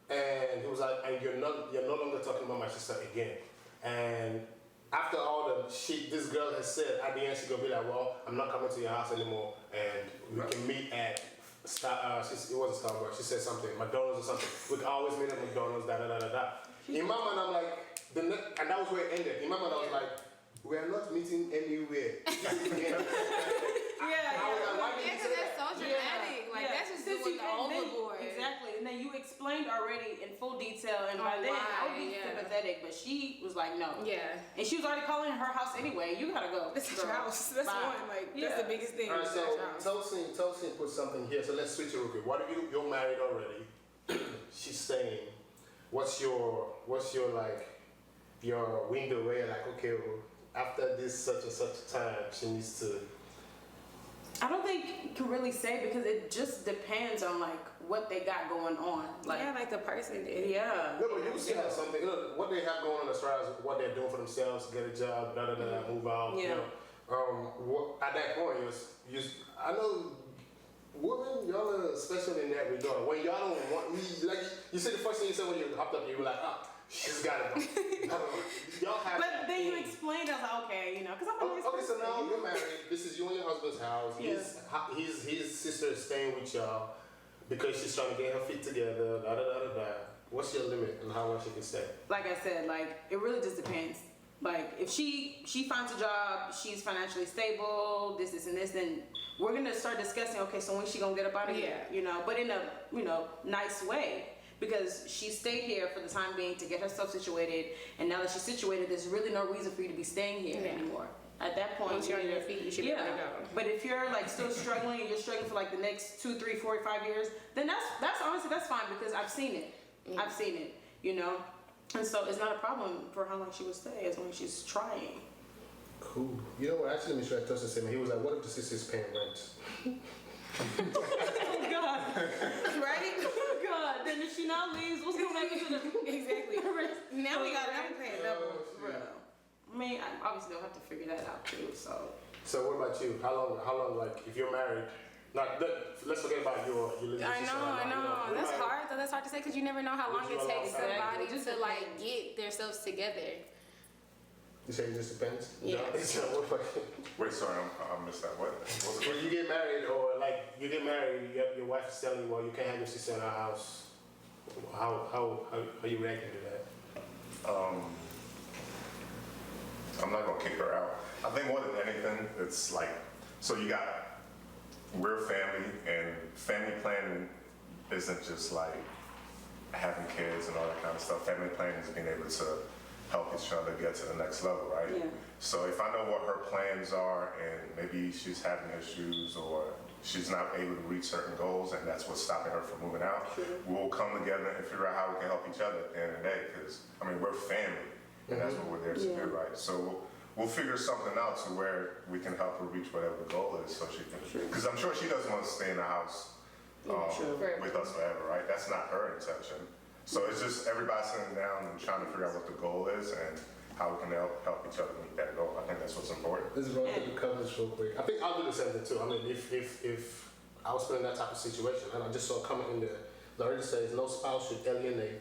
and he was like, "And you're no longer talking about my sister again." And after all the shit this girl has said, at the end she's gonna be like, "Well, I'm not coming to your house anymore, and we can meet at it wasn't Starbucks. She said something, McDonald's or something. We can always meet at McDonald's. Da da da da da." In my mind, I'm like, and that was where it ended. In my mind, I was like, "We are not meeting anywhere." Yeah. I was like, "Why did Yeah, you because say that's that?" so dramatic. Like, Yeah. that's just Since doing you- the and then- overboard. Exactly, and then you explained already in full detail, and by On then I why, would be yeah. sympathetic, but she was like, no. Yeah. And she was already calling her house anyway. You gotta go. This is your girl. house. That's Bye. one. Like Yeah. that's the biggest thing. All right, That's so your house. Tosin put something here. So let's switch it real quick. What if you're married already? She's staying. What's your like your window where you're like, okay, well, after this such and such time, she needs to. I don't think you can really say because it just depends on like what they got going on. Like, Yeah, like the person did. yeah. No, but you still have something. What they have going on as far as what they're doing for themselves, get a job, da da da, move out. Yeah. At that point, I know. Women, y'all are special in that regard. When y'all don't want, like you said, the first thing you said when you hopped up, you were like, she's gotta go. Y'all have. But that then you thing. explained, I was like, okay, because I'm always Okay, so now you're married. This is you and your husband's house. His sister is staying with y'all because she's trying to get her feet together. Da da da da da. What's your limit on how long she can stay? Like I said, like it really just depends. Like if she finds a job, she's financially stable, this and this, then we're gonna start discussing. Okay, so when's she gonna get up out of here? But in a nice way, because she stayed here for the time being to get herself situated, and now that she's situated, there's really no reason for you to be staying here anymore. At that point, Once you're on your feet, you should be able to go. But if you're like still struggling and you're struggling for like the next 2, 3, 4, 5 years, then that's honestly that's fine because I've seen it. I've seen it, and so it's not a problem for how long she would stay as long as she's trying. Cool. You know what? Actually, Mr. Tosin said, he was like, "What if the sister's paying rent?" Oh God! Right? Oh God! Then if she now leaves, what's going to happen to the Exactly. Now we got I'm paying double. Oh, shit. I mean, obviously they'll have to figure that out too. So So what about you? How long? Like, if you're married, let's forget about your religious. I know. That's hard though. That's hard to say because you never know how long Would you it takes allow that? somebody It just to like depends. get themselves together. You say it just depends. Yeah. So what about you? Wait, sorry, I missed that. What? What's the When you get married, or like you get married, your wife is telling you, well, you can't have your sister in our house. How you reacting to that? I'm not gonna kick her out. I think more than anything, it's like, so we're family and family planning isn't just like having kids and all that kind of stuff. Family planning is being able to help each other get to the next level, right? Yeah. So if I know what her plans are and maybe she's having issues or she's not able to reach certain goals and that's what's stopping her from moving out, we'll come together and figure out how we can help each other at the end of the day. Because, I mean, we're family and that's what we're there to do, right? So we'll figure something out to where we can help her reach whatever the goal is so she can, because I'm sure she doesn't want to stay in the house with us forever, right? That's not her intention. So it's just everybody sitting down and trying to figure out what the goal is and how we can help each other meet that goal. I think that's what's important. Let's run through the covenants real quick. I think I'll do the same thing too. I mean, if I was put in that type of situation, and I just saw a comment in there, Larry says, no spouse should alienate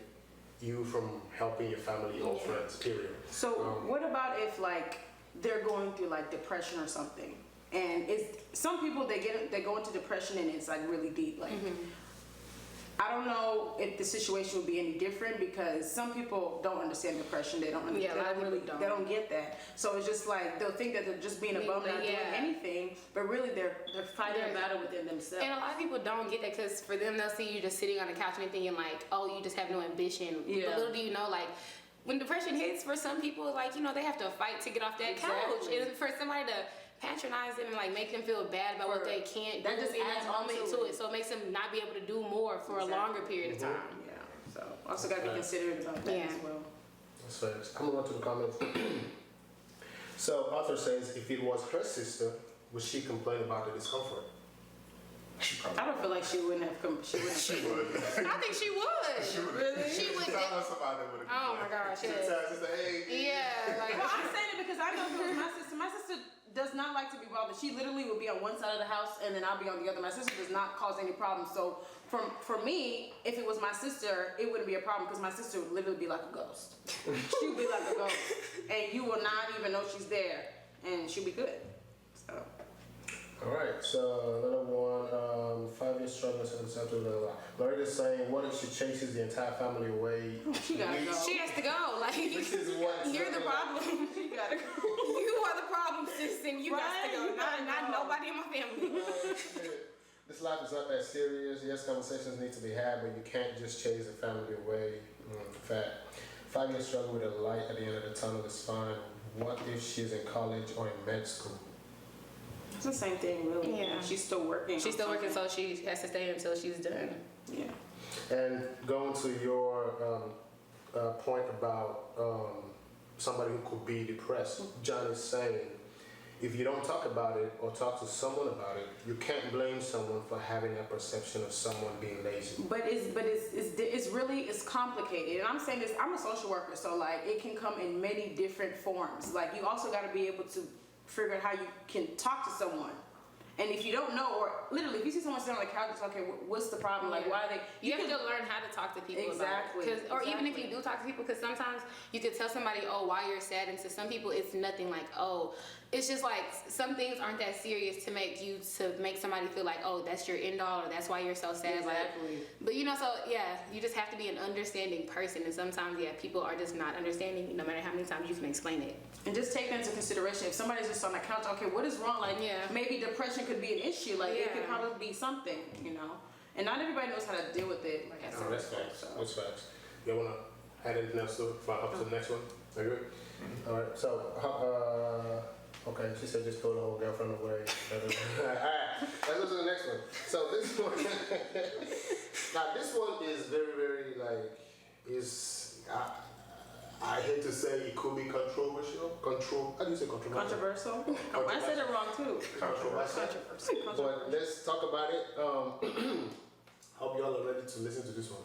you from helping your family or friends, period. So what about if like they're going through like depression or something, and it's some people they go into depression and it's like really deep. Like I don't know if the situation would be any different because some people don't understand depression. They don't understand. They don't get that. So it's just like they'll think that they're just being a bum, not doing anything, but really they're fighting a battle within themselves. And a lot of people don't get that because for them, they'll see you just sitting on the couch and thinking like, oh, you just have no ambition. Yeah. But little do you know, like, when depression hits, for some people, like, you know, they have to fight to get off that couch. And for somebody to patronize them and like make them feel bad about what they can't do, That just adds moment to it. So it makes them not be able to do more for a longer period of time. Yeah. So also got to be considerate about that as well. That's right. I'm gonna run to the comments. So Arthur says, if it was her sister, would she complain about the discomfort? I don't feel like she wouldn't have come. She wouldn't. She would. I think she would. Really? She would. Tell us about it with a Oh my gosh. She would tell us, hey, Yeah. Like, Well, I'm saying it because I know if it was my sister. My sister does not like to be bothered. She literally would be on one side of the house and then I'll be on the other. My sister does not cause any problems. So for me, if it was my sister, it wouldn't be a problem because my sister would literally be like a ghost. She would be like a ghost, and you will not even know she's there, and she'll be good. So. All right, so another one, 5 years struggling to accept it. Loretta is saying, what if she chases the entire family away? She gotta go. she has to go. Like, This is what you're the problem. She gotta go. You are the problem, sis, and you got to go. You gotta Not go. nobody in my family. This life is not that serious. Yes, conversations need to be had, but you can't just chase the family away. Fact. 5 years struggle with a light at the end of the tunnel is fine. What if she's in college or in med school? It's the same thing, really. Yeah. She's still working. She's still working, so she has to stay until she's done. Yeah. And going to your point about somebody who could be depressed, John is saying, if you don't talk about it or talk to someone about it, you can't blame someone for having a perception of someone being lazy. But it's really complicated. And I'm saying this, I'm a social worker, so like it can come in many different forms. Like you also got to be able to figure out how you can talk to someone. And if you don't know, or literally, if you see someone sitting on the couch, it's okay. What's the problem? Like, why are they? You have to learn how to talk to people Exactly. about it. Or even if you do talk to people, because sometimes you could tell somebody, oh, why you're sad, and to some people it's nothing. Like, oh, it's just like some things aren't that serious to make somebody feel like, oh, that's your end all, or that's why you're so sad. Exactly. Like, but you know, so yeah, you just have to be an understanding person, and sometimes people are just not understanding, no matter how many times you can explain it. And just take that into consideration. If somebody's just on the couch, okay, what is wrong? Like, maybe depression could be an issue. Like, it could probably be something, you know. And not everybody knows how to deal with it. Like I said, That's facts. That's facts. You wanna add anything else to up to the next one? Are you good? All right. So, okay, she said just throw the whole girlfriend away. All right, let's go to the next one. So this one, now this one is very, very I hate to say it could be controversial. How do you say controversial? controversial. I said it wrong too. Controversial. But let's talk about it. Hope y'all are ready to listen to this one.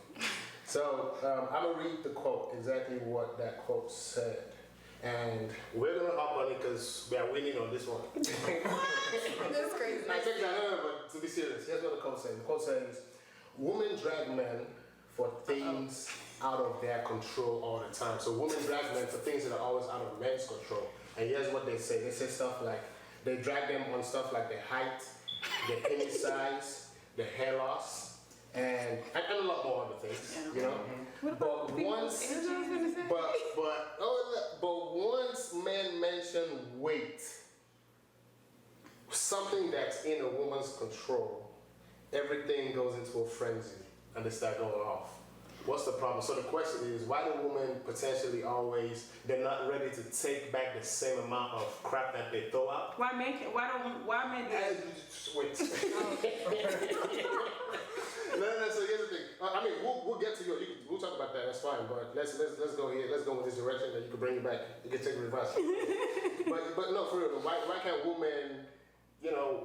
So I'm gonna read the quote, exactly what that quote said. And we're gonna hop on it because we are winning on this one. That's crazy. But to be serious, here's what the quote says. The quote says, women drag men for things out of their control all the time. So women drag men for things that are always out of men's control. And here's what they say. They say stuff like, they drag them on stuff like their height, their penis size, their hair loss, and a lot more other things, you know? But once men mention weight, something that's in a woman's control, everything goes into a frenzy. and they start going off. What's the problem? So the question is, why do women potentially always, they're not ready to take back the same amount of crap that they throw out? Why men do that? Wait. No, so here's the thing. I mean, we'll get to we'll talk about that, that's fine, but let's go here, let's go in this direction that you can bring it back, you can take it reverse. but no, for real, why can't women,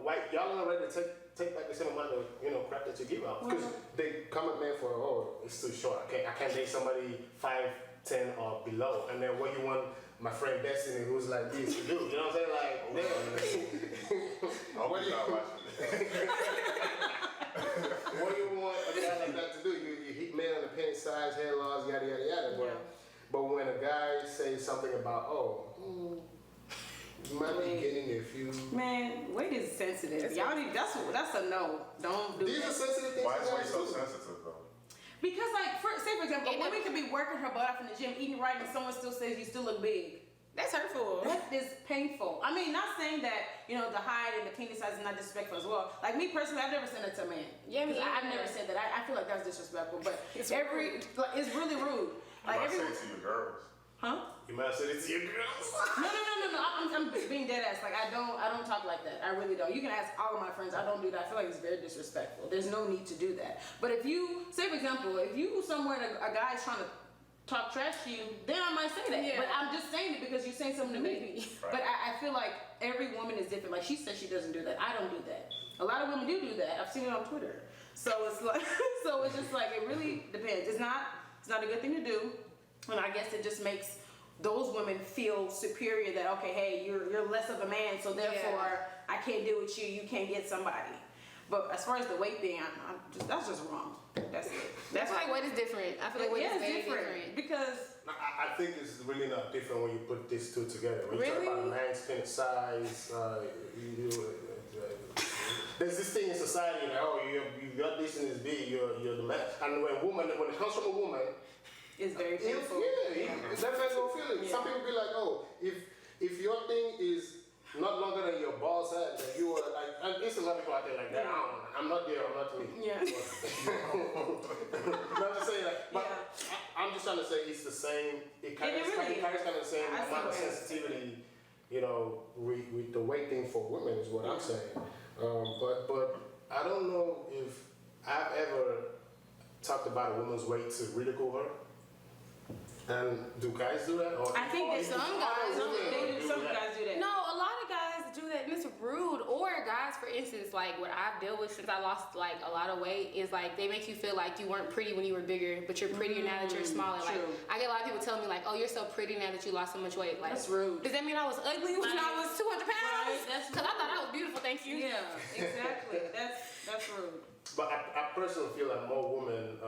why y'all not ready to take back the same amount of, crap that you give out? Because they come at men for, it's too short, I can't date somebody 5'10" or below, and then what you want my friend Destiny, who's like this, to do, you know what I'm saying? Like, what do you want a guy like that to do? You hit men on the penny size, hair loss, yada yada yada. But when a guy says something about, you might be getting a few. Man, weight is sensitive. Y'all need, that's a no. Don't do These that. are sensitive things. Why is you weight guys so do. sensitive though? Because say for example, a woman could be working her butt off in the gym, eating right, and someone still says you still look big. That's hurtful. That is painful. I mean, not saying that, the height and the penis size is not disrespectful as well. Like me personally, I've never said that to a man. Yeah, me I've either. never said that. I feel like that's disrespectful, but It's it's really rude. You might say it to your girls. Huh? You might have said it to your girls. No. I'm being dead ass. Like I don't talk like that. I really don't. You can ask all of my friends. I don't do that. I feel like it's very disrespectful. There's no need to do that. But if you, say for example, if you somewhere and a guy's trying to talk trash to you, then I might say that. Yeah. But I'm just saying it because you're saying something to me. Maybe. But I feel like every woman is different. Like she says she doesn't do that. I don't do that. A lot of women do that. I've seen it on Twitter. So it's like, so it's just like, it really depends. It's not a good thing to do. And I guess it just makes those women feel superior that, okay, hey, you're less of a man, so therefore I can't deal with you, you can't get somebody. But as far as the weight thing, that's just wrong. That's it. That's why weight is different. I feel like weight is very different. Because I think it's really not different when you put these two together. When you Really? talk about man's penis size, there's this thing in society that, you got this and this big, you're the man. And when it comes from a woman, it's very painful. that man's gonna feel it. Yeah. Some people be like, if your thing is not longer than your ball sack, then you are like, and there's a lot of people out there like that. I'm not there, I'm not me. Yeah. Not to say that, but I'm just trying to say it's the same. It carries kind of the same I see amount of what you're sensitivity, with the weight thing for women is what I'm saying. But I don't know if I've ever talked about a woman's weight to ridicule her. And do guys do that? Or I think that some guys some guys do that. No, a lot of guys do that, and it's rude. Or guys, for instance, like what I've dealt with since I lost like a lot of weight is like they make you feel like you weren't pretty when you were bigger, but you're prettier now that you're smaller. Like True. I get a lot of people telling me like, "Oh, you're so pretty now that you lost so much weight." Like That's rude. Does that mean I was ugly when I was 200 pounds? Right, that's Because I thought I was beautiful. Thank you. Yeah, exactly. That's rude. But I personally feel like more women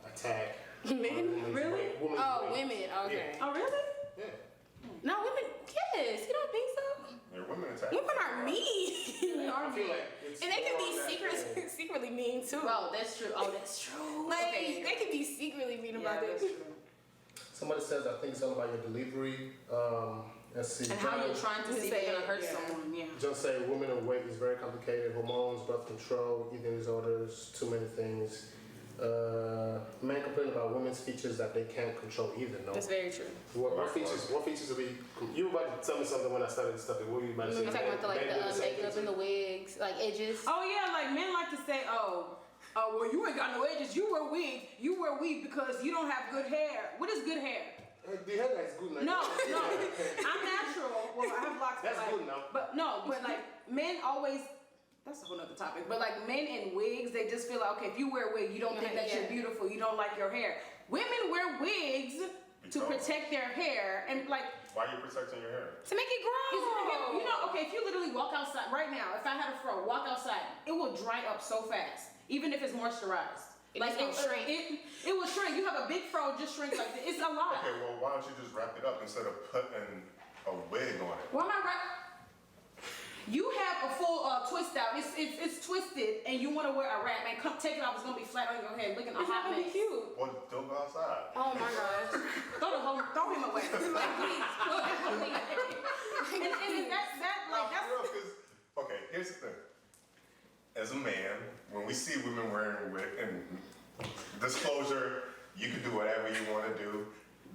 attack Men? Really? Women's Oh, weight. women. Okay. Oh, really? Yeah. No, women. Yes. You don't think so? Yeah, women attack. Women are mean. They are I feel mean. like it's And they can more be that- secretly mean too. Oh, that's true. Oh, that's true. Like Okay. they can be secretly mean Yeah, about that's it. true. Somebody says, I think something about your delivery. Let's see. And how you're trying to see if you're gonna hurt Yeah. someone. Yeah. Just say women and weight is very complicated. Hormones, birth control, eating disorders, too many things. Men complain about women's features that they can't control either. No. That's very true. What features? What features are we? You were about to tell me something when I started this stuff. What were you about to say? You're talking about Men do the same makeup thing and the too? wigs, like edges. Oh yeah, like men like to say, well, you ain't got no edges. You wear wigs. You wear wigs because you don't have good hair. What is good hair? The hair is good. Like, No, I'm natural. Well, I have locks. That's but good now. But no, but like men always. That's a whole nother topic. But like men in wigs, they just feel like, okay, if you wear a wig, you don't think that you're beautiful. You don't like your hair. Women wear wigs to protect their hair and like. Why are you protecting your hair? To make it grow. Okay, if you literally walk outside right now, if I had a fro, walk outside, it will dry up so fast, even if it's moisturized. It will shrink. It will shrink. You have a big fro, just shrink like this. It's a lot. Okay, well, why don't you just wrap it up instead of putting a wig on it? Why am I right? You have a full twist out. It's twisted, and you want to wear a wrap. Man, come take it off. It's gonna be flat on your head, looking a It's not hot gonna be mess. cute. Well, don't go outside. Oh my gosh. Throw him away. Like, please. and that's No, because, okay, here's the thing. As a man, when we see women wearing wig, and disclosure, you can do whatever you want to do.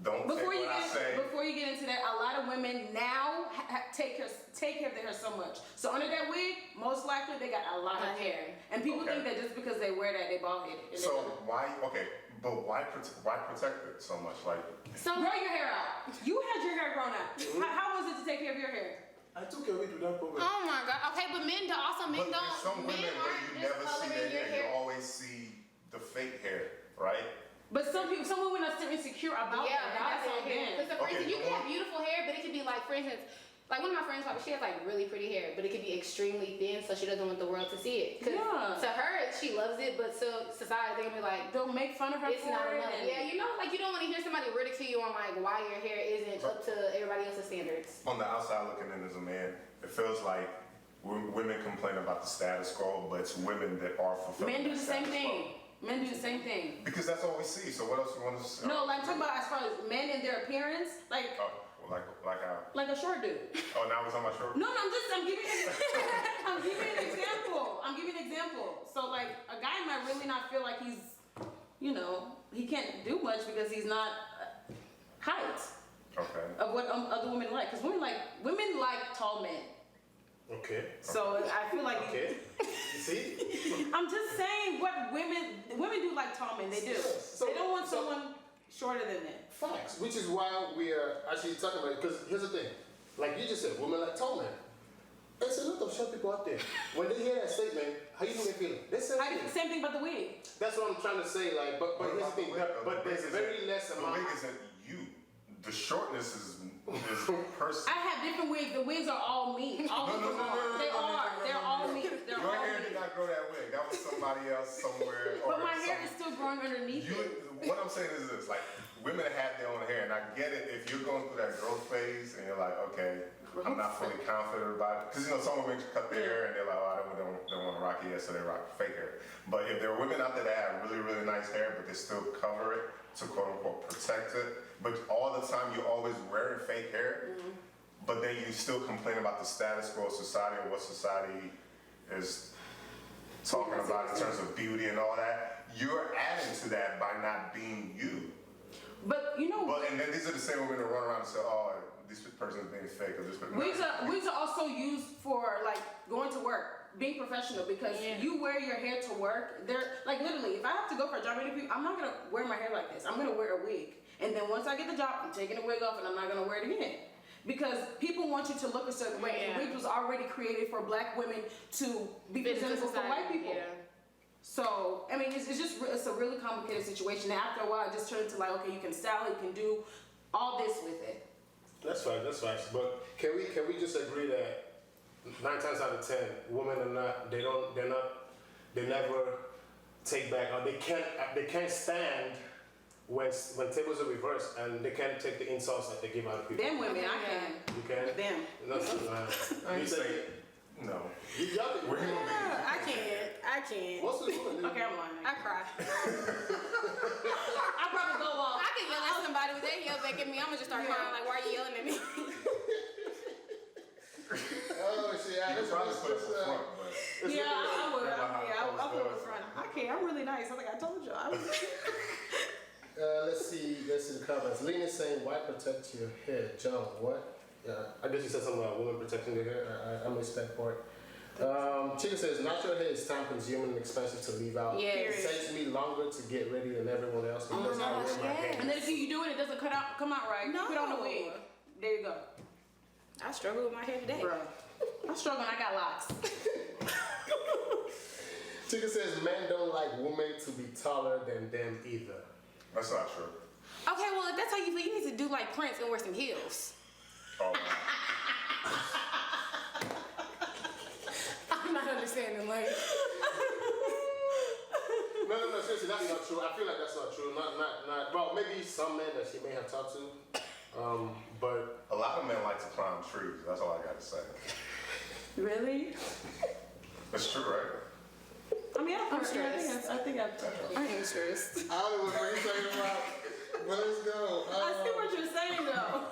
Don't take Before what I say. before you get into that, a lot of women now take care of their hair so much. So under that wig, most likely they got a lot of hair, and people Okay. think that just because they wear that, they bald headed. So why? Okay, but why protect it so much? Like, So Grow your hair out. You had your hair grown out. How was it to take care of your hair? I took care of it without problem. oh my god. Okay, but men don't. Also, men but don't. there's some Men women where aren't you just never see coloring their your hair. You hair. always see the fake hair, right? But some women are still insecure about Yeah, that. That's on them. Because for Okay, instance, you go can on. have beautiful hair, but it could be like, for instance, like one of my friends, she has like really pretty hair, but it could be extremely thin, so she doesn't want the world to see it. 'Cause Yeah. to her, she loves it, but to society, they're gonna be like, They'll make fun of her it's for not it. enough. and- Yeah, you know, like you don't want to hear somebody ridicule you on like why your hair isn't up to everybody else's standards. On the outside looking in as a man, it feels like women complain about the status quo, but it's women that are fulfilling Men do that the same status quo. thing. Men do the same thing. Because that's all we see. So what else you want to say? No, like I'm talking about as far as men and their appearance, like Oh, like how? like a short dude. Oh, now we're talking about short. No, I'm giving I'm giving an example. I'm giving an example. So like a guy might really not feel like he's, you know, he can't do much because he's not height Okay. of what other women like. Because women like tall men. Okay. So I feel like Okay. You see? I'm just saying what women do like tall men. They do. Yes. So- they don't want so- someone shorter than them. Facts, which is why we are actually talking about it. Because here's the thing, like you just said, women like tall men. There's a lot of short people out there. When they hear that statement, how you think they feel? They say, Same thing about the wig. that's what I'm trying to say. Like, but What here's the about thing. the wig, though? But The there's wig very isn't- less The amount. wig isn't you. The shortness is person. I have different wigs. The wigs are all me. All No, of no, them no, no, are. no, They no, no, are. no, no, They're no, all no. me. They're Your all hair me. did not grow that wig. That was somebody else somewhere. But or my hair is something. still growing underneath You, it. what I'm saying is this, like, women have their own hair, and I get it if you're going through that growth phase and you're like, okay, I'm not fully confident about it. Because, you know, some women cut their hair and they're like, oh, I don't want to rock it yet, so they rock fake hair. But if there are women out there that have really, really nice hair, but they still cover it to quote unquote protect it, but all the time you're always wearing fake hair, but then you still complain about the status quo of society and what society is talking about in terms of beauty and all that, you're adding to that by not being you. But you know, But and then these are the same women that run around and say, "Oh, this person is being fake," or this person. wigs are also used for like going to work, being professional because you wear your hair to work. They're like literally, if I have to go for a job interview, I'm not gonna wear my hair like this. I'm gonna wear a wig, and then once I get the job, I'm taking the wig off and I'm not gonna wear it again. Because people want you to look a certain way. Yeah. The wig was already created for black women to be Fit into presentable for white society, people. yeah. So, I mean, it's a really complicated situation. And after a while, it just turned into like, okay, you can style it, you can do all this with it. That's fine. That's fine. But can we just agree that 9 times out of 10, women are not. They never take back, or they can't stand when tables are reversed, and they can't take the insults that they give other people. Them women, I Yeah. can. You can. Them. No, I you ain't say saying no. y'all. We're human beings. I can't. Most of the women. Okay, I'm lying. I cry. I probably go off. I can yell at somebody, but they yell back at me. I'm gonna just start crying. Like, why are you yelling at me? Oh shit! You could probably put us up front, but Yeah, I would. I'll I'll put it in front. I can't. I'm really nice. I think I told you. Let's see the comments. Lena's saying, "Why protect your hair, John? What?" Yeah, I guess you said something about women protecting their hair. I missed that part. Chica says, natural hair is time consuming and expensive to leave out. Yes. It takes me longer to get ready than everyone else because I wear my hair. And then if you do it, it doesn't come out right. No. Put on the wig. There you go. I struggle with my hair today. Bro. I'm struggling. I got locks. Chica says, men don't like women to be taller than them either. that's not true. Okay, well, if that's how you feel, you need to do like Prince and wear some heels. Oh, I'm not understanding, like. No, seriously, that's not true. I feel like that's not true. Not. Well, maybe some men that she may have talked to, but a lot of men like to climb trees. That's all I got to say. Really? It's true, right? I mean, I'm stressed. I think I've I am stressed. I don't know what you're talking about. But let's go. I see what you're saying though.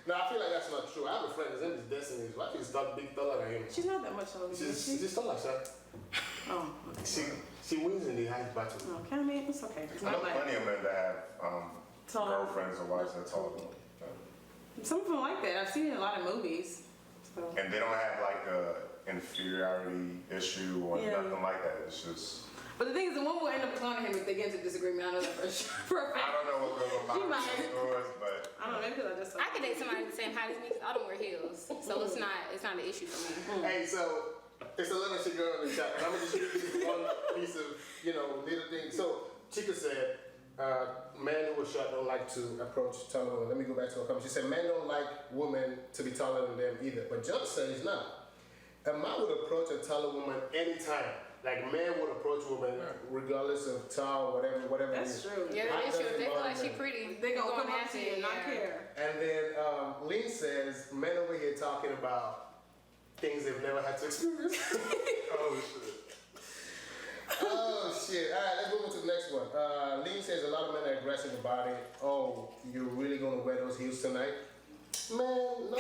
No, I feel like that's not true. I have a friend, his name is Destiny. She's big taller than him. She's not that much older than me. She's taller, sir. Oh, okay. She wins in the highest battle. Okay, I mean, it's okay. It's I know not like, plenty of men that have Tall. girlfriends or wives that tall. some of them like that. I've seen it in a lot of movies. So. And they don't have like a inferiority issue or Yeah. nothing like that. It's just, But the thing is, the woman will end up cloning him if they get into disagreement. I know that for sure. For a I fact. don't know what goes on She behind might. closed doors, but I don't know, maybe because I just saw I could date somebody the same height as me because I don't wear heels, so it's not an issue for me. Hey, so it's a little shit girl in the chat, but I'm gonna just give you one piece of, little thing. So Chica said, men who are short don't like to approach taller women. Let me go back to her comment. She said, men don't like women to be taller than them either. But John says, no. A man would approach a taller woman anytime. Like, men would approach women regardless of tall, whatever. That's it is. true. Yeah, Height that issue. doesn't If they feel bother like she men. pretty, They're going to come up after to you and not care. And then Lynn says, men over here talking about things they've never had to experience. oh shit. Oh shit! All right, let's move on to the next one. Lee says a lot of men are aggressive about it. Oh, you're really gonna wear those heels tonight? Man, no.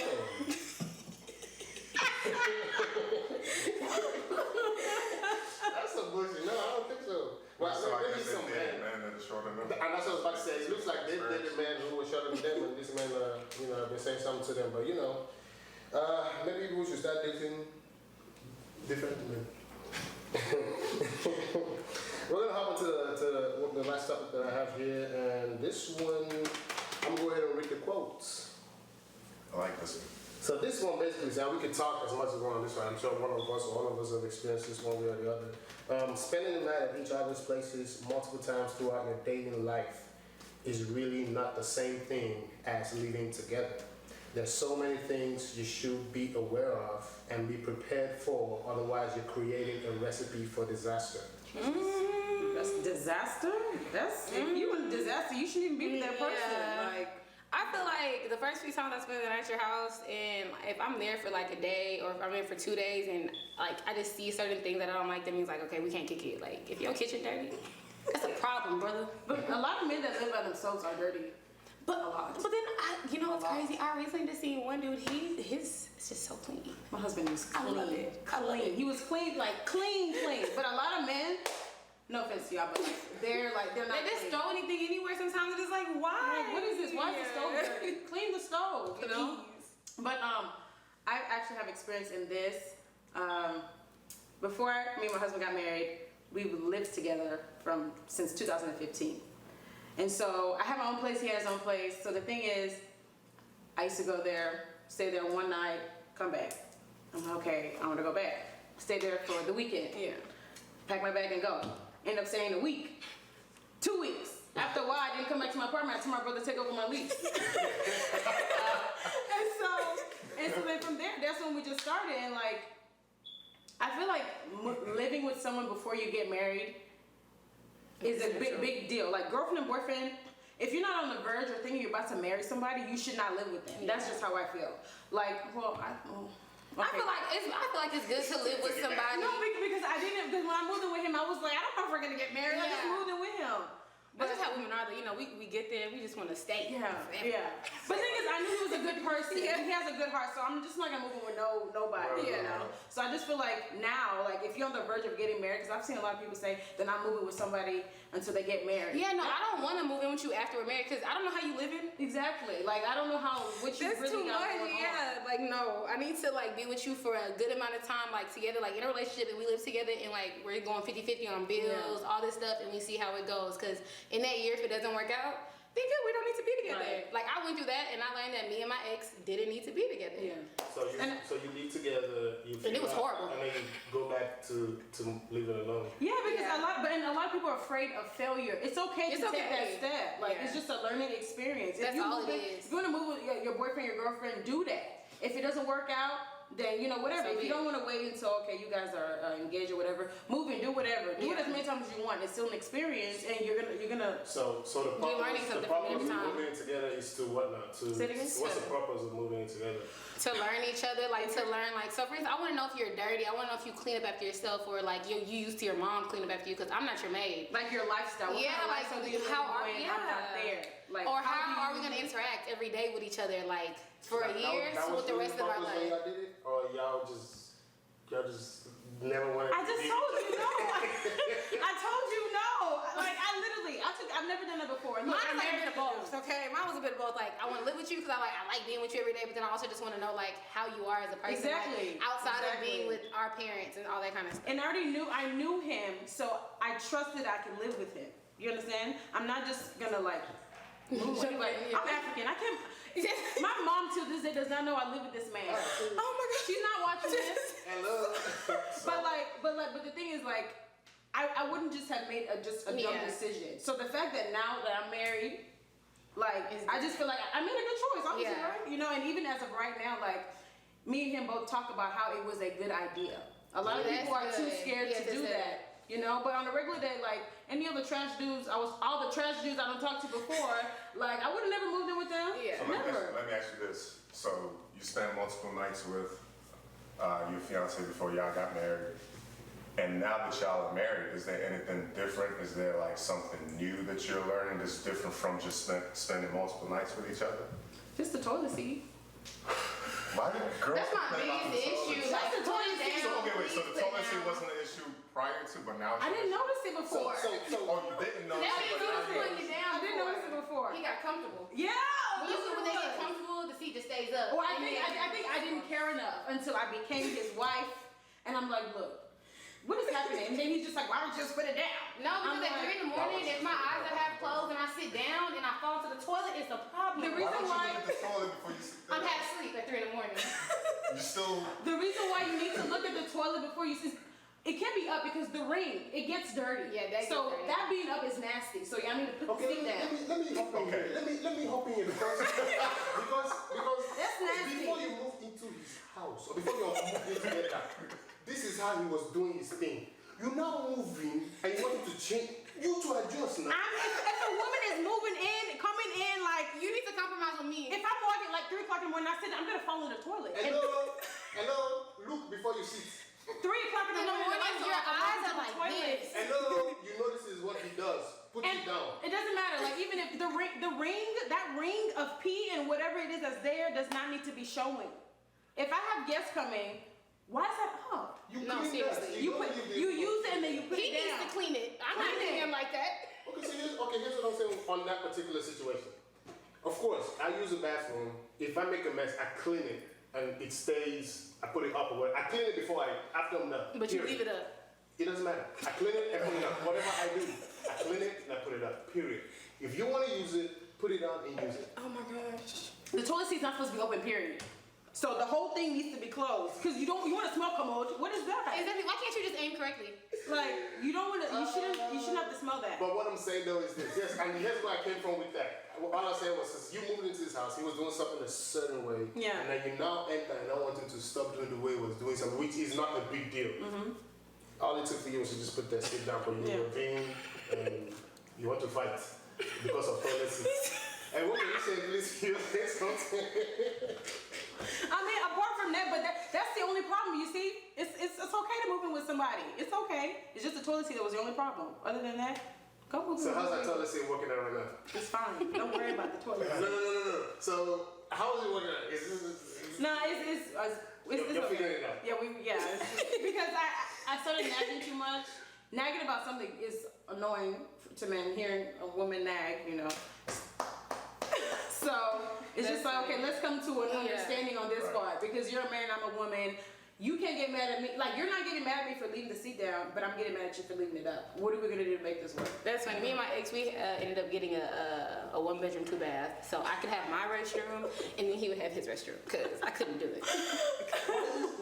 That's some bullshit. No, I don't think so. Well, So I maybe guess some they dated men. men that are shorter than And them. that's what I was about to say. It looks like they dated men who were shorter than them, and these men, have been saying something to them. But maybe we should start dating different men. We're gonna hop into the last topic that I have here, and this one, I'm gonna go ahead and read the quotes. I like this one. So this one basically says, we could talk as much as we want on this one. I'm sure one of us or all of us have experienced this one way or the other. Spending the night at each other's places multiple times throughout your dating life is really not the same thing as living together. There's so many things you should be aware of and be prepared for, otherwise you're creating a recipe for disaster. That's disaster? If you in disaster, you shouldn't even be with that person. Yeah. Like, I feel like the first few times I spend the night at your house, and if I'm there for like a day or if I'm there for 2 days, and like I just see certain things that I don't like, that means like, okay, we can't kick it. Like if your kitchen dirty, that's a problem, brother. but a lot of men that live by themselves are dirty. But A lot. But then you know what's crazy? I recently just seen one dude. His is just so clean. My husband was I clean. love it. I love Clean. it. He was clean, like clean. But a lot of men, no offense to y'all, but they're not They just clean. throw anything anywhere. Sometimes it's just like, why? Like, what is this? Why is the stove dirty? Clean the stove, you know? Please. But I actually have experience in this. Before me and my husband got married, we lived together since 2015. And so I have my own place, he has his own place. So the thing is, I used to go there, stay there one night, come back. I'm like, okay, I want to go back. Stay there for the weekend. Yeah. Pack my bag and go. End up staying a week, 2 weeks. After a while, I didn't come back to my apartment. I told my brother to take over my lease. and so then from there, that's when we just started. And like, I feel like living with someone before you get married is a big deal. Like girlfriend and boyfriend, if you're not on the verge or thinking you're about to marry somebody, you should not live with them. That's just how I feel. Like, I feel like it's good to live with somebody. No, because when I moved in with him, I was like, I don't know if we're gonna get married. I just Yeah. moved in with him. That's just how women are. Though. We get there, we just want to stay. Yeah. forever. But the thing is, I knew he was a good person. Yeah. He has a good heart, so I'm just not gonna move in with nobody. Right, You know. So I just feel like now, like if you're on the verge of getting married, because I've seen a lot of people say they're not moving with somebody until they get married. Yeah, no, I don't want to move in with you after we're married because I don't know how you living. Exactly. Like I don't know what you That's really too got much. going on. Yeah, like no, I need to like be with you for a good amount of time, like together, like in a relationship, and we live together, and like we're going 50-50 on bills, all this stuff, and we see how it goes. Because in that year, if it doesn't work out, then good, we don't need to be together. Right. Like I went through that, and I learned that me and my ex didn't need to be together. Yeah. So you leave together, you And it was figure out, horrible. and then you go back to leave it alone. Yeah, because Yeah. a lot of people are afraid of failure. It's okay It's to take that okay. step. Like Yeah. it's just a learning experience. That's all it is. If you want to move with your boyfriend, your girlfriend, do that. If it doesn't work out, then whatever. So If you be don't want to wait until you guys are engaged or whatever, move and do whatever. Do it as many times as you want. It's still an experience, and you're gonna. So the You're learning purpose, something the from purpose every of time. moving in together is to what now? Say it again? What's the purpose of moving in together? To learn each other, like to learn, like so. For instance, I want to know if you're dirty. I want to know if you clean up after yourself, or like you used to your mom clean up after you, because I'm not your maid. Like your lifestyle. What Yeah, kind of like lifestyle do you how live are when yeah. I'm not there? Like Or do how are we you- gonna interact every day with each other, like for a That year, was so with the really rest of our purpose when life? y'all did it, or y'all just never wanted I to just be- told you no. I told you no. Like I've never done that before. Look, Mine I'm was like a married bit of both, okay? Mine was a bit of both. Like, I want to live with you because I like being with you every day, but then I also just want to know, like, how you are as a person. Exactly. Like, outside of Exactly. being with our parents and all that kind of stuff. And I knew him, so I trusted I could live with him. You understand? I'm not just gonna like move anyway. Yeah. I'm African. I can't. My mom to this day does not know I live with this man. Oh my God. She's not watching this. Hello. But the thing is, like, I wouldn't just have made a dumb Yeah. decision. So the fact that now that I'm married, like, I just feel like I made a good choice, obviously, Yeah. right? You know, and even as of right now, like, me and him both talk about how it was a good idea. A lot of That's people are too good. scared Yeah, to do that's that. You know, but on a regular day, like any other trash dudes, all the trash dudes I don't talk to before, like I would have never moved in with them. Yeah. So Never. let me ask you this. So you spent multiple nights with your fiance before y'all got married. And now that y'all are married, is there anything different? Is there like something new that you're learning that's different from just spending multiple nights with each other? Just the toilet seat. Why did girls That's my complain about biggest the toilet issue. seat? Like, the put toilet it seat. down. So, okay, wait, so the please toilet sit seat down. wasn't an issue prior to, but now it's I didn't notice it So, before. so, so, Oh, you didn't know. That means he was but now putting it down. I didn't notice it before. He got comfortable. Yeah. When that's what they it get was. comfortable, the seat just stays up. Well, I think I didn't care enough until I became his wife, and I'm like, look, what is happening? And then he's just like, why don't you just put it down? No, I'm because at like, 3 in the morning, if my eyes are half closed and I sit down and I fall to the toilet, it's a problem. The Why reason don't you why- look at the toilet before you sit I'm down? half asleep at 3 in the morning. You still. The reason why you need to look at the toilet before you sit, it can't be up because the ring, it gets dirty. Yeah, that gets so dirty. that being up is nasty. So y'all need to put the okay, seat down. let me hop in Okay. here. Let me hop in here because That's nasty. before you moved into his house or before you moved in together, this is how he was doing his thing. You now move in and you want him to change. You to adjust now. If a woman is moving in, coming in, like, You need to compromise with me. if I'm walking like 3 o'clock in the morning, I sit down, I'm gonna fall in the toilet. And Hello, look before you sit. 3 o'clock in the morning, morning, your eyes are like this. Hello, you know this is what he does. Put And it down. it doesn't matter. Like even if that ring of pee and whatever it is that's there does not need to be showing. If I have guests coming, why is that up? You No, clean seriously. that. You don't put leave the- you use it and then you put He it needs down. to clean it. I'm not Clean doing it. him like that. Here's what I'm saying on that particular situation. Of course, I use a bathroom. If I make a mess, I clean it and it stays. I put it up or whatever. I clean it after I'm done. But you Period. leave it up. It doesn't matter. I clean it and put it up. Whatever I do, I clean it and I put it up. Period. If you want to use it, put it on and use it. Oh my gosh. The toilet seat's not supposed to be open, period. So the whole thing needs to be closed. Cause you want to smell commode. What is that? Exactly. Why can't you just aim correctly? Like you don't want to. You shouldn't have to smell that. But what I'm saying though is this. Yes, and here's where I came from with that. All I said was, since you moved into this house, he was doing something a certain way. Yeah. And then you now enter and now want him to stop doing the way he was doing something, which is not a big deal. All it took for you was to just put that sit down for you Yeah. were being, and you want to fight because of toilet seats. And what did you say, please? You say something. I mean, apart from that, but that's the only problem. You see, it's okay to move in with somebody. It's okay. It's just the toilet seat that was the only problem. Other than that, go move in. So with how's that somebody. toilet seat working out right now? It's fine. Don't worry about the toilet No, seat. no. So how is it working out? No, it's You're okay. figuring it out. Yeah, it's because I started nagging too much. Nagging about something is annoying to men. Hearing a woman nag, you know. So it's just like, okay, let's come to an Yeah. understanding on this part because you're a man, I'm a woman. You can't get mad at me. Like, you're not getting mad at me for leaving the seat down, but I'm getting mad at you for leaving it up. What are we gonna do to make this work? That's funny. Me and my ex, we ended up getting a 1-bedroom, 2-bath. So I could have my restroom, and then he would have his restroom, because I couldn't do it.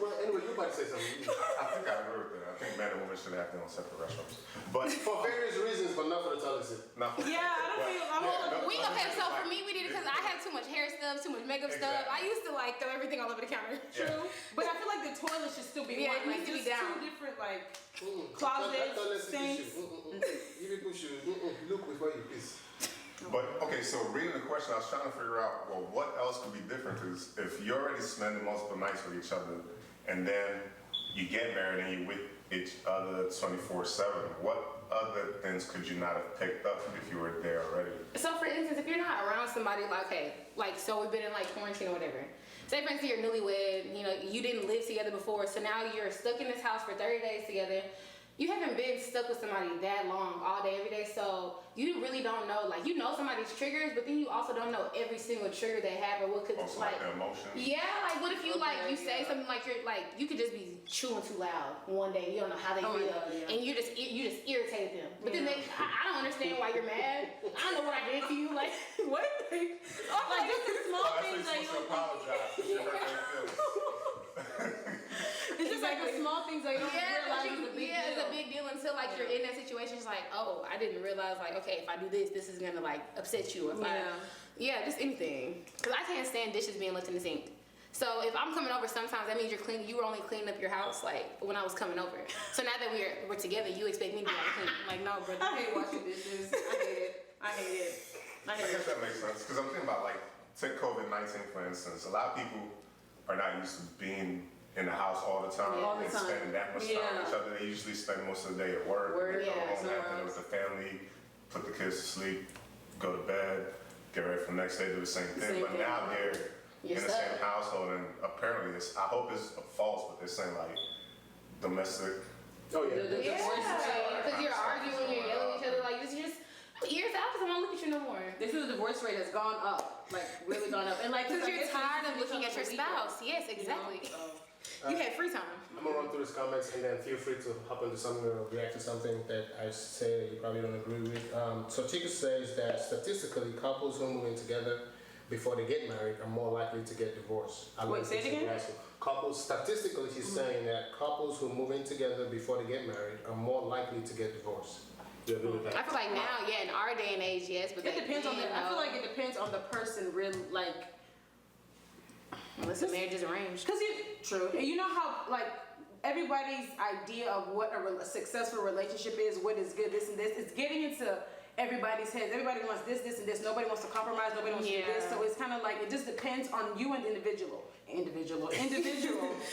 Well, anyway, you about to say something. I think I agree with that. I think men and women should have their own separate restrooms. But For various reasons, but not for the toilet seat. not. Yeah, I don't feel. Okay, so for me, we did it because I had too much hair stuff, too much makeup stuff. I used to like throw everything all over the counter. True, but I feel like the toilet should still be Yeah, one. it Like needs to be just down. two different like That closets, toilet seat sinks. issue. You people should look before you piss. But okay, so reading the question, I was trying to figure out, well, what else could be different? Because if you're already spending multiple nights with each other, and then you get married and you're with each other 24/7, what other things could you not have picked up if you were there already? So for instance, if you're not around somebody like, hey, like, so we've been in like quarantine or whatever, say for instance you're newlywed, you know, you didn't live together before, so now you're stuck in this house for 30 days together. You haven't been stuck with somebody that long, all day, every day, so you really don't know, like, you know somebody's triggers, but then you also don't know every single trigger they have or what could, Also like, their emotions. yeah, like, what if you, like, you say something like you're, like, you could just be chewing too loud one day, you don't know how they feel, and you just irritated them. But then I don't understand why you're mad. I don't know what I did to you, like, what? Like, just the small things, like, you apologize. You hurt their feelings. It's just like the small things that you don't realize is a big deal. It's a big deal until like you're in that situation. It's like, oh, I didn't realize, like, okay, if I do this, this is gonna like upset you. If just anything. Cause I can't stand dishes being left in the sink. So if I'm coming over, sometimes that means you're cleaning. You were only cleaning up your house like when I was coming over. So now that we're together, you expect me to be like clean. Like, no, brother. I hate washing dishes. I hate it. I guess that makes sense, because I'm thinking about, like, take COVID-19 for instance. A lot of people are not used to being in the house all the time and spending that much time with each other. They usually spend most of the day at work. They come home after with the family, put the kids to sleep, go to bed, get ready for the next day, do the same thing. But now they're in the same household, and apparently I hope it's false, but they're saying like domestic. Oh yeah. Because you're arguing, you're yelling at each other, like, this is just ears out because I don't look at you no more. They feel the divorce rate has gone up, like really gone up, and like because you're tired of looking at your spouse. Yes, exactly. You know? You had free time. I'm gonna run through these comments and then feel free to hop into something or react to something that I say that you probably don't agree with. So Chica says that statistically, couples who move in together before they get married are more likely to get divorced. Wait, say it again? Couples, statistically, she's saying that couples who move in together before they get married are more likely to get divorced. You agree with that? I feel like now, in our day and age, yes, but it depends on the. I feel like it depends on the person, really, like. Unless the marriage is arranged. Because true, and you know how like everybody's idea of what a successful relationship is, what is good, this and this, it's getting into everybody's heads. Everybody wants this, this, and this. Nobody wants to compromise. Nobody wants to do this. So it's kind of like it just depends on you and the individual.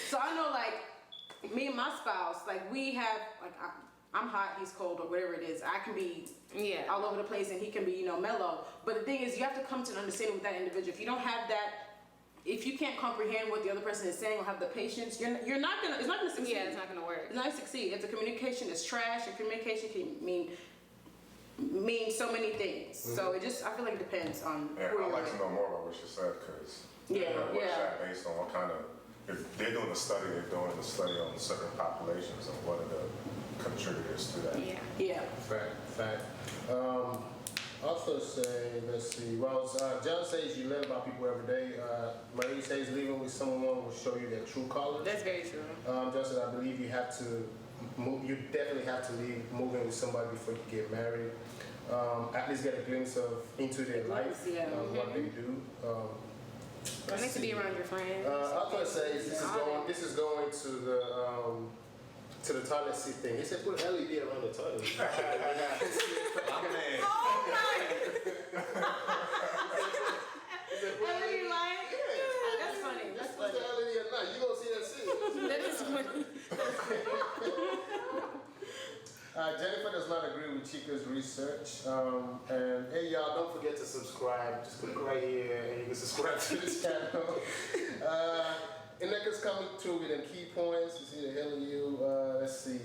So I know like me and my spouse, like we have like I'm hot, he's cold, or whatever it is. I can be all over the place, and he can be mellow. But the thing is, you have to come to an understanding with that individual. If you don't have that. If you can't comprehend what the other person is saying or have the patience, you're not gonna. It's not gonna succeed. Yeah, it's not gonna work. It's not gonna succeed. If the communication is trash, and communication can mean so many things. Mm-hmm. So it just, I feel like it depends on. Yeah, I'd like to know more about what you said, because what's that based on? What kind of? If they're doing a study, they're doing a study on certain populations and what are the contributors to that. Yeah. Fact. Also say, let's see, well, John says you learn about people every day. Marie says leaving with someone will show you their true colors. That's very true. John says, I believe you have to move, you definitely have to move in with somebody before you get married. At least get a glimpse into their life, what they do. It needs to be around your friends. Also says this is going to the toilet seat thing. He said put LED around the toilet. Oh my! LED light? That's funny. That's funny. The LED at night. You gonna see that soon. That is funny. Jennifer does not agree with Chica's research. And hey y'all, don't forget to subscribe. Just click right here and you can subscribe to the channel. Ineka's coming through with the key points. You see the hell of you. Let's see.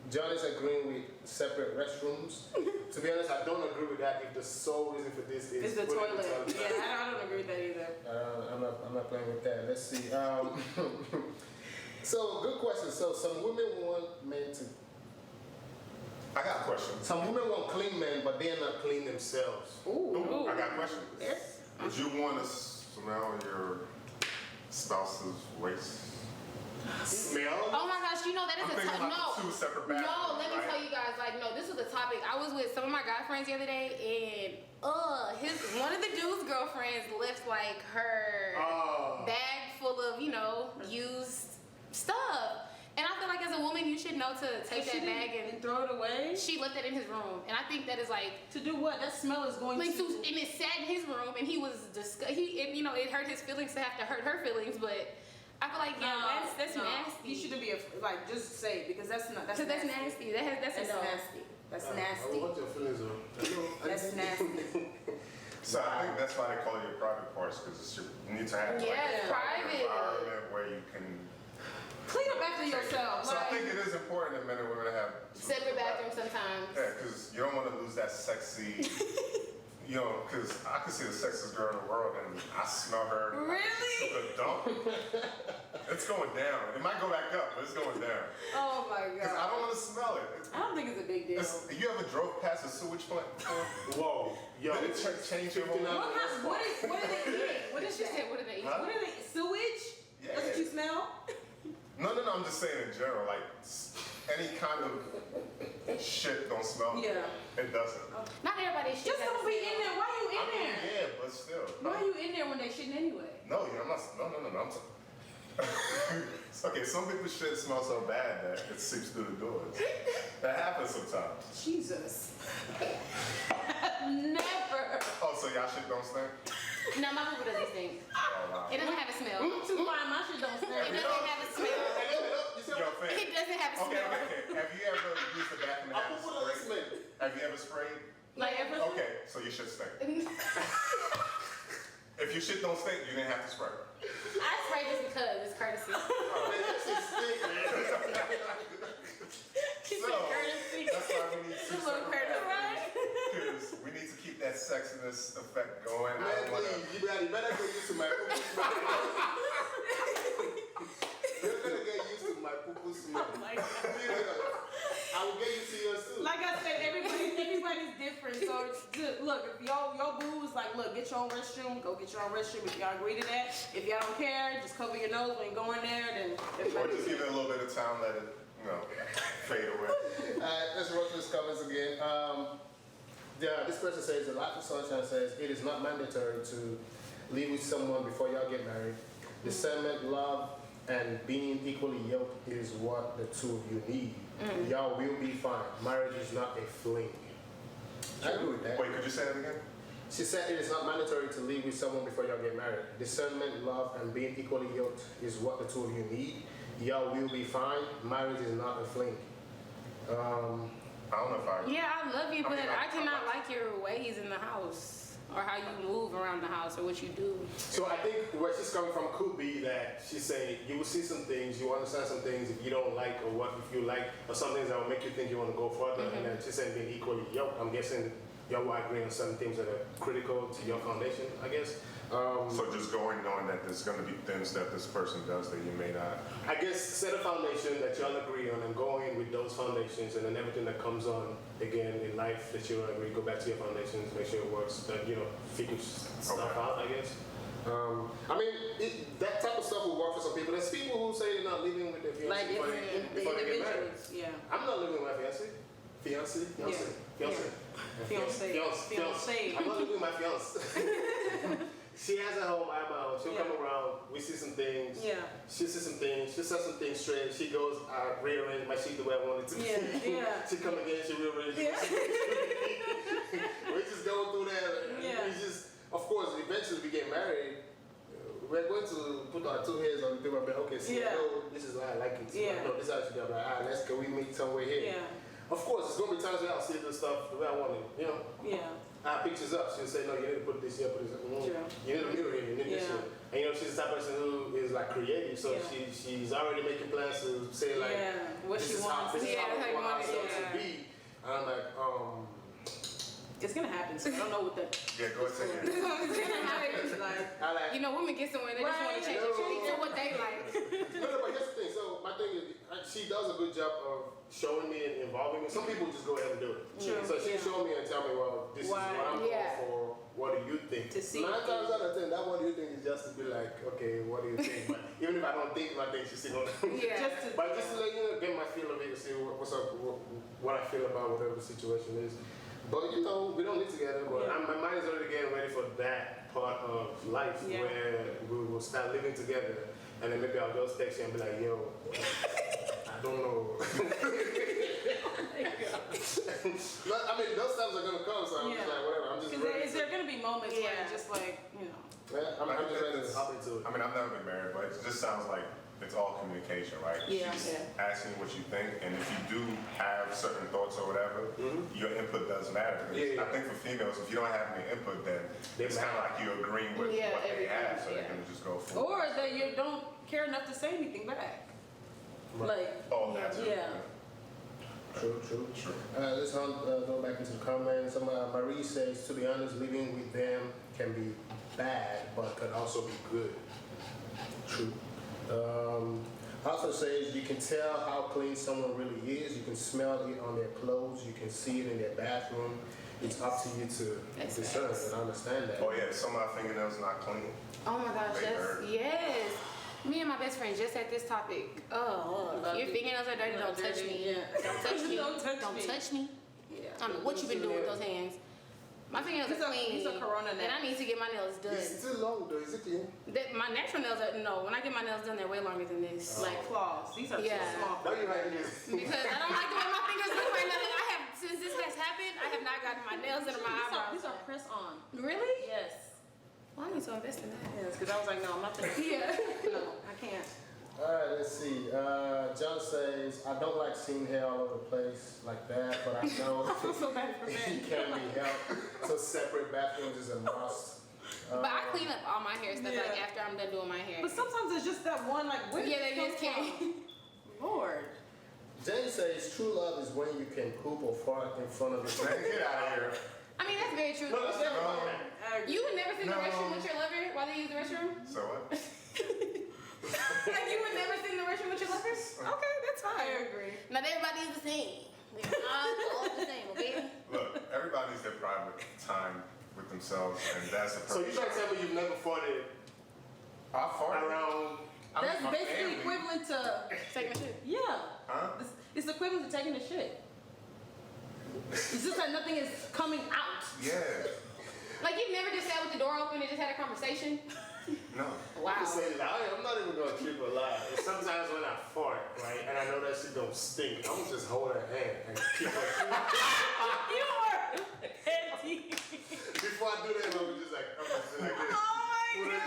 John is agreeing with separate restrooms. To be honest, I don't agree with that if the sole reason for this is the toilet. Yeah, I don't agree with that either. I'm not playing with that. Let's see. So, good question. So, some women want men to... I got a question. Some women want clean men, but they're not clean themselves. Ooh. I got a question. Would you want to smell your spouse's waist? Smell? Oh my gosh, that is a topic. No, two separate bathrooms, no, let me tell you guys, this was a topic. I was with some of my guy friends the other day, and one of the dude's girlfriends left like her bag full of, used stuff. And I feel like as a woman, you should know to take that bag and throw it away. She left it in his room, and I think that is like to do what? That smell is going to. And it sat in his room, and he was it hurt his feelings to have to hurt her feelings, but I feel like that's nasty. You shouldn't be just say it, because that's not. That's nasty. That's nasty. That's nasty. What your feelings are? That's nasty. So I think that's why they call it your private parts, because you need to have like, Yeah, a private. environment where you can. Clean up after yourself. So I Like, think it is important that men and women have Separate bathrooms sometimes. Yeah, because you don't want to lose that sexy. You know, because I can see the sexiest girl in the world and I smell her. Really? The dump. It's going down. It might go back up, but it's going down. oh my Because I God. don't want to smell it. I don't think it's a big deal. You ever drove past a sewage plant before? Whoa, yo, Did it change your whole 59 life? What did they eat? What did She she said, say? what did they eat? Huh? What did they sewage? Yeah. That's what you smell? No, I'm just saying in general. Like, any kind of shit don't smell. Yeah. It doesn't. Not everybody should. Just don't be in there. Why you I in mean, there? yeah, but still. Why you in there when they shitting anyway? No, I'm not. No. I'm okay, some people's shit smells so bad that it seeps through the doors. That happens sometimes. Jesus. Never. Oh, so y'all shit don't stink? No, my poo doesn't stink. Oh, wow. It doesn't have a smell. Too fine. My shit don't It stink. doesn't have a smell. Yo, fam. It doesn't have a Okay. smell. Have you ever used the bathroom and had it sprayed? Have you ever sprayed? Like ever. Okay, so your shit stink. If your shit don't stink, you didn't have to spray. I spray just because it's courtesy. So, that's why we need to Just look courtesy, right? because we need to keep that sexiness effect going. I Man, don't wanna, please, you better get used to my poo-poo smell. You're gonna get used to my poo-poo smell. Oh my God. I will get used to yours too. Like I said, everybody's different. So look, if your boo is like, look, get your own restroom, go get your own restroom. If y'all agree to that, if y'all don't care, just cover your nose when you go in there. Then or everybody. just give it a little bit of time, let it, fade away. Let's run through this comments again. This person says, the Life of Sunshine says, it is not mandatory to live with someone before y'all get married. Discernment, love, and being equally yoked is what the two of you need. Y'all will be fine. Marriage is not a fling. I agree with that. Wait, could you say that again? She said it is not mandatory to live with someone before y'all get married. Discernment, love, and being equally yoked is what the two of you need. Y'all will be fine. Marriage is not a fling. I don't know if I. Yeah, I love you, I but mean, I cannot like your ways in the house or how you move around the house or what you do. So I think where she's coming from could be that she's saying you will see some things, you understand some things if you don't like or what if you like, or some things that will make you think you want to go further. And then she's saying being equally yoked. I'm guessing y'all will agree on some things that are critical to your foundation, I guess. So just going knowing that there's going to be things that this person does that you may not. I guess set a foundation that y'all agree on and go in with those foundations, and then everything that comes on again in life that you don't agree, go back to your foundations, make sure it works, and figure stuff Okay. out, I guess. I mean, that type of stuff will work for some people. There's people who say they're not living with their fiancé Like before the they get married. individuals, yeah. I'm not living with my fiancé. Fiancé? Fiancé. I'm not living with my fiancé. She has a home, I have my home. She'll come around, we see some things. Yeah. She'll see some things, she'll set some things straight. She goes, I rearrange my sheet the way I want it to be. Yeah. She come again, she rearrange it. We just go through that. Yeah. We just, of course, eventually we get married. We're going to put our two heads on the table and be okay, see, Yeah. no, this is how I like it. Yeah. No, this is how it should be. I'm like, can we meet somewhere here? Yeah. Of course, it's going to be times where I'll see this stuff the way I want it, Yeah. I pictures up. She'll say, no, you need to put this here, put this here. True. You need a mirror here, you need this Yeah. here. And she's the type of person who is like creative, so Yeah. she's already making plans to say like, Yeah. What this she is how, wants. this is Yeah, how we how you want want it, ourselves yeah. to be. And I'm like, It's gonna happen. So I don't know what the. Yeah, go ahead. Take it. It's gonna happen. Like. I like, Women get somewhere and they just want to change Right. it to what they like. no, but here's the thing. So my thing is, she does a good job of showing me and involving me. Some people just go ahead and do it. True. So she Yeah. show me and tell me, well, this Why? is what I'm Yeah. going for. What do you think? To see. 9 times out of 10, that what do you think is just to be like, okay, what do you think? But even if I don't think my thing, she's still gonna. Yeah. Just to. But just to let you know, get my feel of it, see what's up, what I feel about whatever the situation is. But we don't live together. But Yeah. my mind is already getting ready for that part of life Yeah. where we will start living together, and then maybe I'll just text you and be like, yo, I don't know. But, I mean, those times are gonna come, so I'm just Yeah. like, whatever. I'm just Because ready. is there gonna be moments where Yeah. you're just like, Yeah, I'm just ready to hop into it. I mean, I've never been married, but it just sounds like it's all communication, right? Yeah. She's asking what you think, and if you do have certain thoughts or whatever, your input does matter. Because I think for females, if you don't have any input, then it's kind of like you're agreeing with what they have, so they're gonna just go for it. Or that you don't care enough to say anything back. Like, Oh, that's yeah. True. Let's go back into the comments. Marie says, to be honest, living with them can be bad, but could also be good. True. Also says, you can tell how clean someone really is. You can smell it on their clothes. You can see it in their bathroom. It's up to you to discern and understand that. Oh yeah, some of our fingernails not clean. Oh my gosh, They hurt. yes. Me and my best friend just had this topic. Oh, your fingernails are dirty. Don't touch me. Yeah. Don't touch me. Don't touch Don't me. touch me. Yeah. I don't know what you've been doing with those hands. My fingernails are clean. These are Corona and I nails. need to get my nails done. It's still long though, is it clean? My natural nails are no. When I get my nails done, they're way longer than this. Like claws. These are Yeah. too small. Why you hiding this? Because I don't like the way my fingers look right now. I have since this has happened. I have not gotten my nails and my eyebrows. These are press on. Really? Yes. Well, I need to invest in that. Yes, because I was like, no, I'm not gonna. Yeah. No, I can't. Alright, let's see. John says, I don't like seeing hair all over the place like that, but I know I feel so bad for it men. can be helped. So separate bathrooms is a must. But I clean up all my hair stuff like after I'm done doing my hair. But sometimes it's just that one, like, where Yeah, did they it just come can't. from? Lord. Jane says, true love is when you can poop or fart in front of the Man, get out of here. I mean, that's very true. No, that's never No. You would never sit in the No. restroom with your lover while they use the restroom? So what? Like you would never sit in the restroom with your lover? Okay, that's I fine. agree. Not everybody's the same. They're not all the same, okay? Look, everybody's their private time with themselves, and that's the So you purpose. trying to tell me you've never farted I farted. around? That's my basically family. equivalent to, Taking a shit. yeah. Huh? It's equivalent to taking a shit. It's just that nothing is coming out. Yeah. Like you've never just sat with the door open and just had a conversation? No. Wow. I'm saying that I'm not even gonna keep it alive. Sometimes when I fart, right, and I know that shit don't stink, I'm gonna just hold her hand and keep her. You are petty. Before I do that, I'm just like this. Oh my god.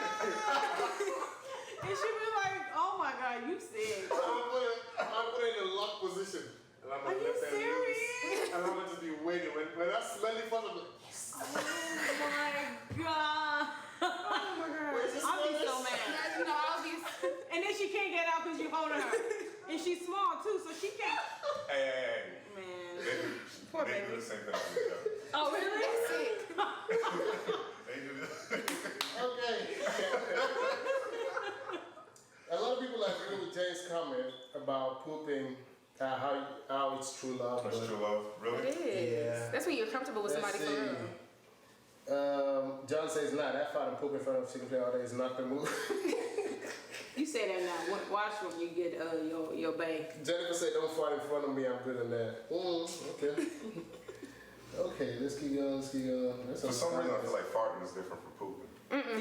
And she be like, oh my god, you sick. I'm put it in a lock position. And I'm Are gonna you let that serious? loose. And I'm gonna just be waiting. When I smell it first, I'm like, yes. Oh my god. Oh my god. Where's the I'll be smell? so mad. You know, I'll be. And then she can't get out because you're holding her. And she's small too, so she can't. Hey. Man. They do, Poor they baby. do the same thing to each other. Oh really? Sick. They do this. Okay. A lot of people agree with Jane's comment about pooping, how it's true love. That's but- true love. Really? It is. Yeah. That's when you're comfortable with Let's somebody for real. see. John says, nah, that fight and poop in front of chicken play all day is not the move. You say that now. Watch when you get your bae. Jennifer said, don't fight in front of me, I'm good in that. Okay. Okay, let's keep going. That's For some reason, I feel like farting is different from pooping.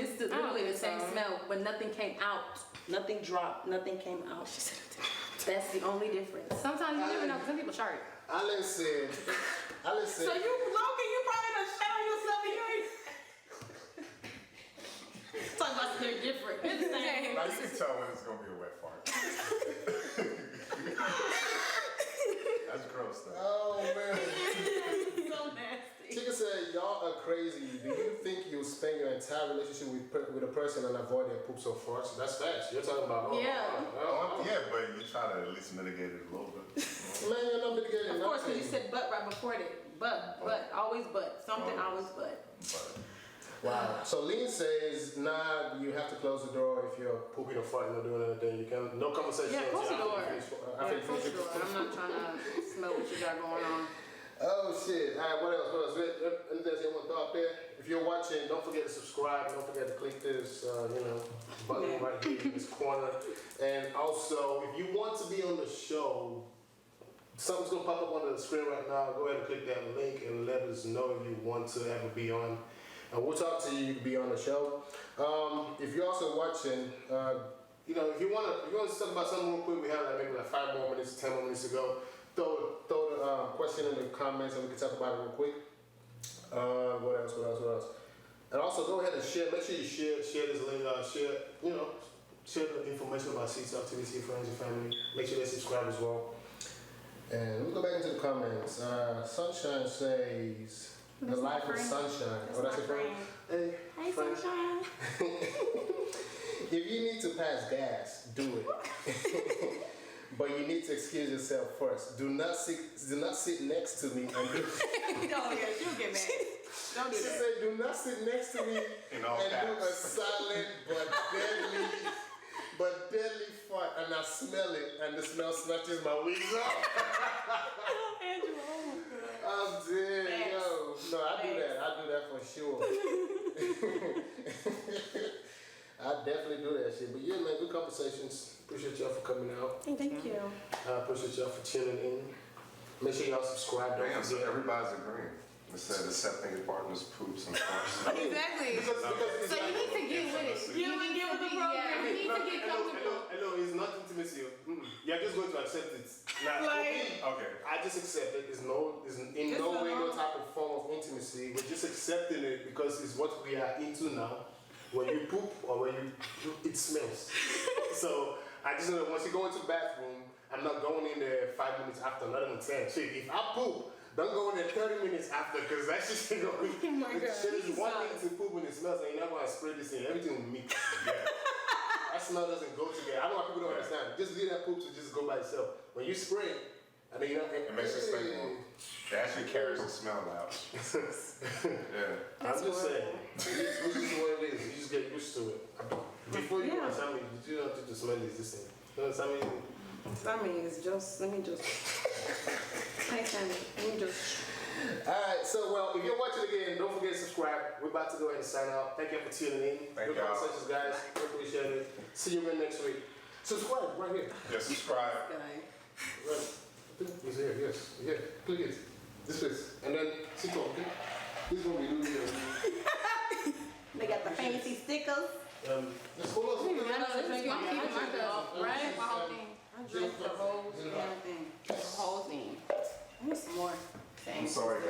It's literally the same so. smell, but nothing came out. Nothing dropped. Nothing came out. That's the only difference. Sometimes you never know, 'cause some people sharp. Alice said, So you, Logan, you probably done shit on yourself and you ain't. Talk about they're different. It's the same. Now you can tell when it's gonna be a wet fart. That's gross though. oh man. So nasty. Chica said, y'all are crazy. Do you think you'll spend your entire relationship with a person and avoid their poops or farts? That's facts. You're talking about, Yeah, but you try to at least mitigate it a little bit. Man, you're not mitigating Of course, when you nothing. said butt right before that. But, always but. Something always but. But Wow. So Lean says, nah, you have to close the door if you're pooping or farting or doing anything. You can no conversation. Yeah, close the door. I think Close the door. I'm not trying to smell what you got going on. Oh shit. Alright, what else? Anything else you want to throw out there? If you're watching, don't forget to subscribe. Don't forget to click this button right here in this corner. And also, if you want to be on the show, something's gonna pop up on the screen right now. Go ahead and click that link and let us know if you want to ever be on. And we'll talk to you. You can be on the show. If you're also watching, if you want to talk about something real quick, we have maybe 5 more minutes, 10 more minutes to go. Throw the question in the comments and we can talk about it real quick. What else? And also go ahead and share. Make sure you share this link. share the information about cTalkTV to your friends and family. Make sure they subscribe as well. And we'll go back into the comments. Sunshine says, the life of sunshine. Oh, that's your friend? Hey, Hey, friend. sunshine. If you need to pass gas, do it. But you need to excuse yourself first. Do not sit next to me and do Oh yeah, she'll get mad. Don't do She that. said, do not sit next to me In all and do a caps. silent but deadly fart, and I smell it, and the smell snatches my wings off. Angela, oh my God. I'm dead, Thanks. yo. No, I do that for sure. I definitely do that shit. But yeah, man, good conversations. Appreciate y'all for coming out. Thank you. I appreciate y'all for tuning in. Make sure y'all subscribe. Don't Damn, so forget. everybody's agreeing. It said accepting your partner's poops and farts. Exactly. Because So you need to get with it. You need to get with the program. You need to get comfortable. I know, it's not intimacy. You're just going to accept it. Now, for Like- me, Okay. I just accept it. It's in It's no way no not. type of form of intimacy. We're just accepting it because it's what we are into now. When you poop or when it smells. So I just know that once you go into the bathroom, I'm not going in there 5 minutes after, not even 10. Shit, if I poop, don't go in there 30 minutes after, because that shit ain't gonna be. Oh my God. Shit is one thing to poop when it smells, and you're not gonna spray this in. Everything will mix. Yeah. That smell doesn't go together. I know why people don't understand. Just leave that poop to just go by itself. When you spray it, I mean, It makes it stink more. It actually carries the smell out. Yeah. I'm just saying. This is what it is. You just get used to it. Before you Yeah. tell me, did you know the smell is this thing? You know what I mean? I mean, it's just, let me just. Hey, Sandy, let me just. Alright, so well, if you're watching again, don't forget to subscribe. We're about to go ahead and sign out. Thank you for tuning in. Thank Good y'all. conversations, guys. We appreciate it. See you again next week. Subscribe right here. Yeah, subscribe. Right. It's here, yes. Yeah, click it. This place. And then sit on, okay? This is what we do here. They got the fancy stickers. Let's hold on. I'm keeping my cup, right? My whole thing. I drank the whole damn thing. The whole thing. I need some more. I'm sorry.